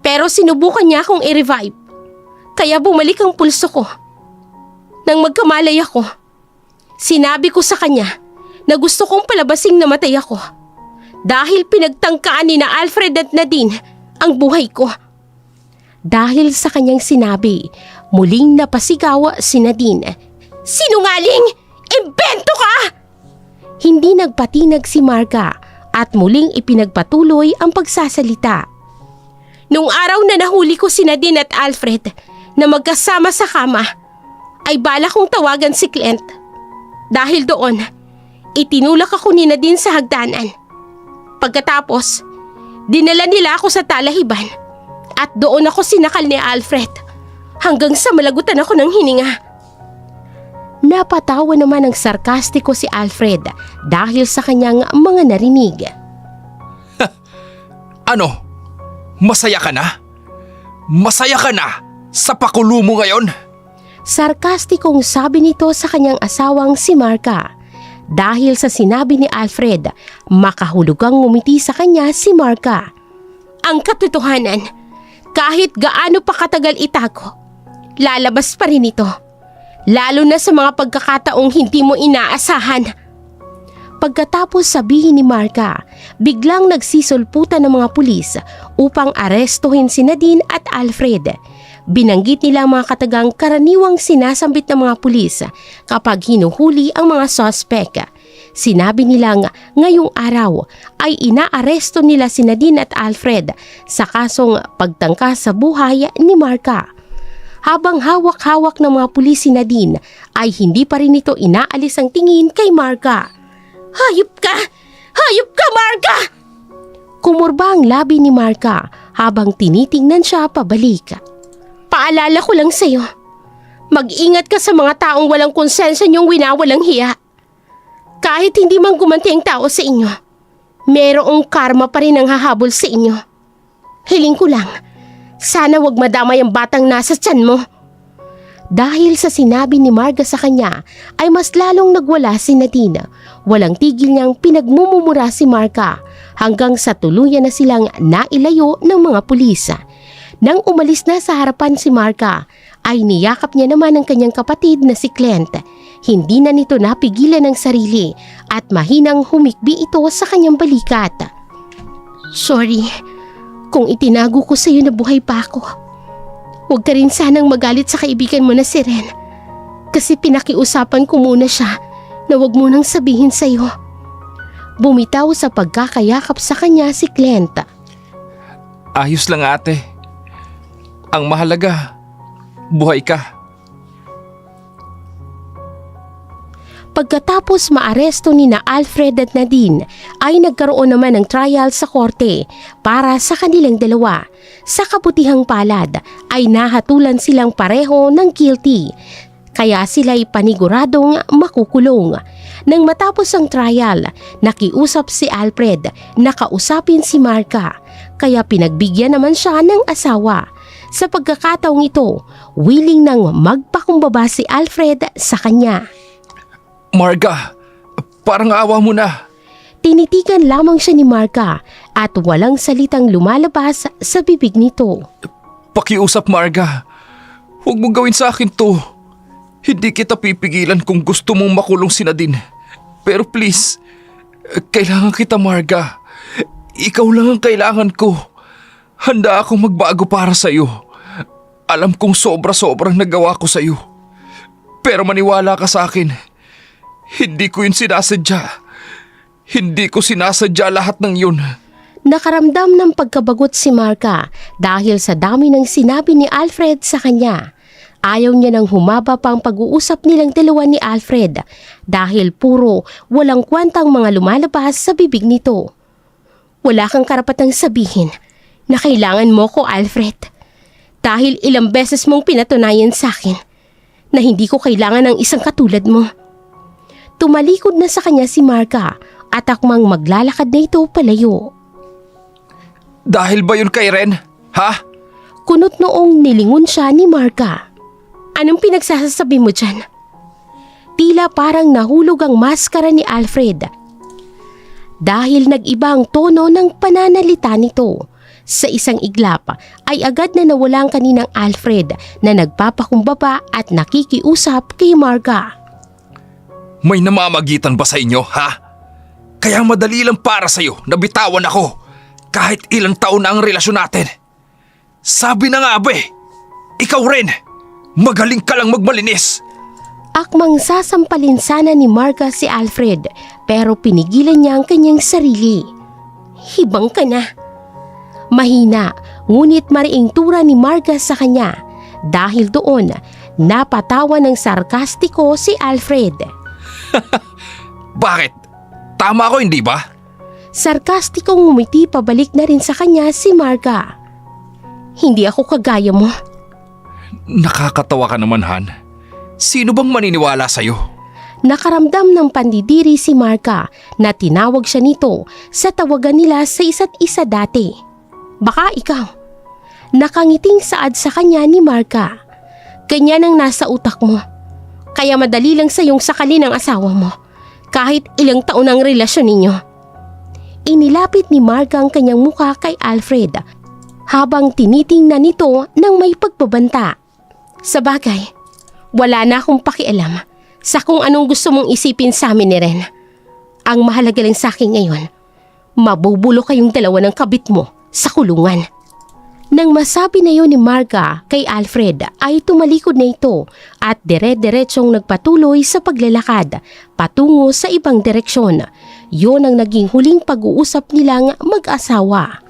Pero sinubukan niya akong i-revive. Kaya bumalik ang pulso ko. Nang magkamalay ako, sinabi ko sa kanya na gusto kong palabasing namatay ako. Dahil pinagtangkaan ni na Alfred at Nadine ang buhay ko. Dahil sa kanyang sinabi, muling napasigaw si Nadine. Sinungaling! Imbento ka! Hindi nagpatinag si Marga at muling ipinagpatuloy ang pagsasalita. Nung araw na nahuli ko si Nadine at Alfred na magkasama sa kama, ay bala kong tawagan si Clint. Dahil doon, itinulak ako ni Nadine sa hagdanan. Pagkatapos, dinala nila ako sa talahiban at doon ako sinakal ni Alfred hanggang sa malagutan ako ng hininga. Napatawa naman ng sarkastiko si Alfred dahil sa kanyang mga narinig. Ano? Masaya ka na? Masaya ka na sa pakulo mo ngayon? Sarkastikong sabi nito sa kanyang asawang si Marga. Dahil sa sinabi ni Alfred, makahulugang ngumiti sa kanya si Marga. Ang katotohanan, kahit gaano pa katagal itago, lalabas pa rin ito. Lalo na sa mga pagkakataong hindi mo inaasahan. Pagkatapos sabihin ni Marga, biglang nagsisulputan ng mga pulis upang arestuhin si Nadine at Alfred. Binanggit nila ang mga katagang karaniwang sinasambit ng mga pulis kapag hinuhuli ang mga sospek. Sinabi nilang ngayong araw ay inaaresto nila si Nadine at Alfred sa kasong pagtangka sa buhay ni Marga. Habang hawak-hawak ng mga pulis si Nadine ay hindi pa rin ito inaalis ang tingin kay Marga. Hayop ka! Hayop ka, Marga! Kumurba ang labi ni Marga habang tinitingnan siya pabalik. Paalala ko lang sa'yo, mag-ingat ka sa mga taong walang konsensya niyong winawalang hiya. Kahit hindi man gumanti ang tao sa inyo, merong karma pa rin ang hahabol sa inyo. Hiling ko lang, sana wag madamay ang batang nasa tiyan mo. Dahil sa sinabi ni Marga sa kanya, ay mas lalong nagwala si Nadine. Walang tigil niyang pinagmumumura si Marga hanggang sa tuluyan na silang nailayo ng mga pulis. Nang umalis na sa harapan si Marga, ay niyakap niya naman ang kanyang kapatid na si Clint. Hindi na nito napigilan ang sarili at mahinang humikbi ito sa kanyang balikat. Sorry, kung itinago ko sa iyo na buhay pa ako. Huwag ka rin sanang magalit sa kaibigan mo na si Ren. Kasi pinakiusapan ko muna siya na huwag mo nang sabihin sa iyo. Bumitaw sa pagkakayakap sa kanya si Clint. Ayos lang ate. Ang mahalaga, buhay ka. Pagkatapos maaresto ni na Alfred at Nadine ay nagkaroon naman ng trial sa korte para sa kanilang dalawa. Sa kabutihang palad ay nahatulan silang pareho ng guilty. Kaya sila'y paniguradong makukulong. Nang matapos ang trial, nakiusap si Alfred na kausapin si Marga. Kaya pinagbigyan naman siya ng asawa. Sa pagkakataong ito, willing nang magpakumbaba si Alfred sa kanya. Marga, parang awa mo na. Tinitigan lamang siya ni Marga at walang salitang lumalabas sa bibig nito. Pakiusap Marga, huwag mong gawin sa akin to. Hindi kita pipigilan kung gusto mong makulong si Nadine. Pero please, kailangan kita Marga. Ikaw lang ang kailangan ko. Handa akong magbago para sa iyo. Alam kong sobra-sobrang nagawa ko sa iyo. Pero maniwala ka sa akin. Hindi ko yun sinasadya. Hindi ko sinasadya lahat ng yun. Nakaramdam ng pagkabagot si Marga dahil sa dami ng sinabi ni Alfred sa kanya. Ayaw niya nang humaba pa ang pag-uusap nilang dalawa ni Alfred dahil puro walang kwentang mga lumalabas sa bibig nito. Wala kang karapatang sabihin na kailangan mo ko, Alfred. Dahil ilang beses mong pinatunayan sa akin na hindi ko kailangan ng isang katulad mo. Tumalikod na sa kanya si Marga at akmang maglalakad na ito palayo. Dahil ba yun kay Ren? Ha? Kunot noong nilingon siya ni Marga. Anong pinagsasabi mo dyan? Tila parang nahulog ang maskara ni Alfred. Dahil nag-iba ang tono ng pananalita nito. Sa isang iglap ay agad na nawala ang kaninang Alfred na nagpapakumbaba at nakikiusap kay Marga. May namamagitan ba sa inyo, ha? Kaya madali lang para sa'yo na bitawan ako kahit ilang taon na ang relasyon natin. Sabi na nga ba ikaw rin, magaling ka lang magmalinis. Akmang sasampalin sana ni Marga si Alfred pero pinigilan niya ang kanyang sarili. Hibang ka na. Mahina ngunit mariing tura ni Marga sa kanya. Dahil doon, napatawa ng sarkastiko si Alfred. Bakit? Tama ako hindi ba? Sarkastikong ngumiti pabalik na rin sa kanya si Marga. Hindi ako kagaya mo. Nakakatawa ka naman, Han. Sino bang maniniwala sa'yo? Nakaramdam ng pandidiri si Marga na tinawag siya nito sa tawagan nila sa isa't isa dati. Baka ikaw. Nakangiting saad sa kanya ni Marga. Ganyan ang nasa utak mo. Kaya madali lang sa iyong sakali ng asawa mo. Kahit ilang taon ang relasyon ninyo. Inilapit ni Marga ang kanyang mukha kay Alfred habang tinitingnan nito ng may pagbabanta. Sa bagay, wala na akong pakialam sa kung anong gusto mong isipin sa amin ni Ren. Ang mahalaga lang sa akin ngayon, mabubulo kayong dalawa ng kabit mo sa kulungan. Nang masabi na yun ni Marga kay Alfred ay tumalikod na ito at dire-diretsong nagpatuloy sa paglalakad patungo sa ibang direksyon. Yun ang naging huling pag-uusap nilang mag-asawa.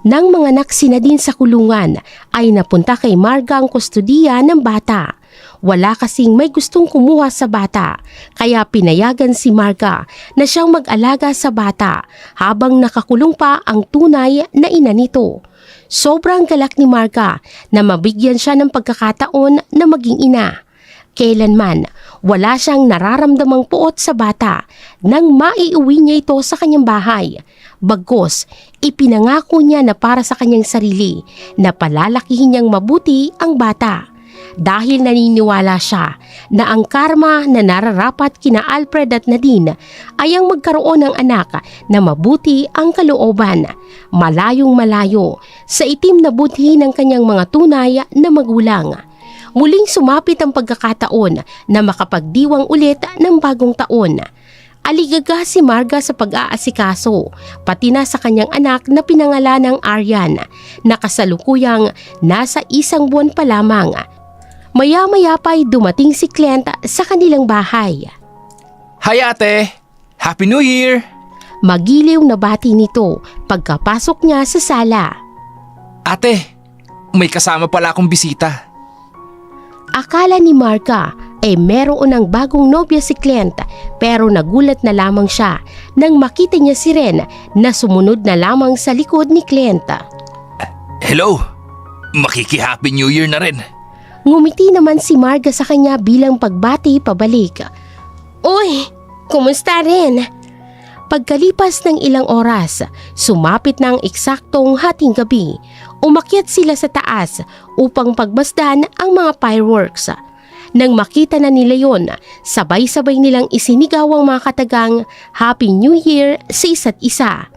Nang manganak si Nadine sa kulungan ay napunta kay Marga ang kustudiya ng bata. Wala kasing may gustong kumuha sa bata kaya pinayagan si Marga na siyang mag-alaga sa bata habang nakakulong pa ang tunay na ina nito. Sobrang galak ni Marga na mabigyan siya ng pagkakataon na maging ina. Kailanman wala siyang nararamdamang puot sa bata nang maiuwi niya ito sa kanyang bahay. Bagkus, ipinangako niya na para sa kanyang sarili na palalakihin niyang mabuti ang bata. Dahil naniniwala siya na ang karma na nararapat kina Alfred at Nadine ay ang magkaroon ng anak na mabuti ang kalooban, malayong malayo sa itim na budhi ng kanyang mga tunay na magulang. Muling sumapit ang pagkakataon na makapagdiwang ulit ng bagong taon. Aligaga si Marga sa pag-aasikaso, pati na sa kanyang anak na pinangalan ng Aryan na kasalukuyang nasa 1 buwan pa lamang. Maya-maya pa'y dumating si Clint sa kanilang bahay. Hi ate! Happy New Year! Magiliw na bati nito pagkapasok niya sa sala. Ate, may kasama pala akong bisita. Akala ni Marga meron ng bagong nobya si Clint pero nagulat na lamang siya nang makita niya si Ren na sumunod na lamang sa likod ni Clint. Hello! Makiki-Happy New Year na rin. Ngumiti naman si Marga sa kanya bilang pagbati pabalik. Uy, kumusta rin? Pagkalipas ng ilang oras, sumapit na ang eksaktong hating gabi. Umakyat sila sa taas upang pagmasdan ang mga fireworks. Nang makita na nila yon, sabay-sabay nilang isinigaw ang mga katagang Happy New Year sa isa't isa.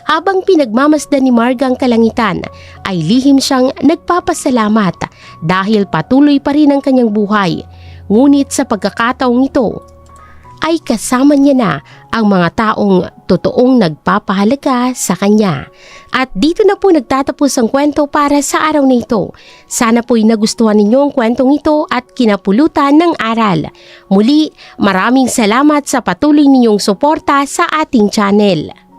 Habang pinagmamasdan ni Marga ang kalangitan, ay lihim siyang nagpapasalamat dahil patuloy pa rin ang kanyang buhay. Ngunit sa pagkakataong ito, ay kasama niya na ang mga taong totoong nagpapahalaga sa kanya. At dito na po nagtatapos ang kwento para sa araw na ito. Sana po'y nagustuhan ninyo ang kwentong ito at kinapulutan ng aral. Muli, maraming salamat sa patuloy ninyong suporta sa ating channel.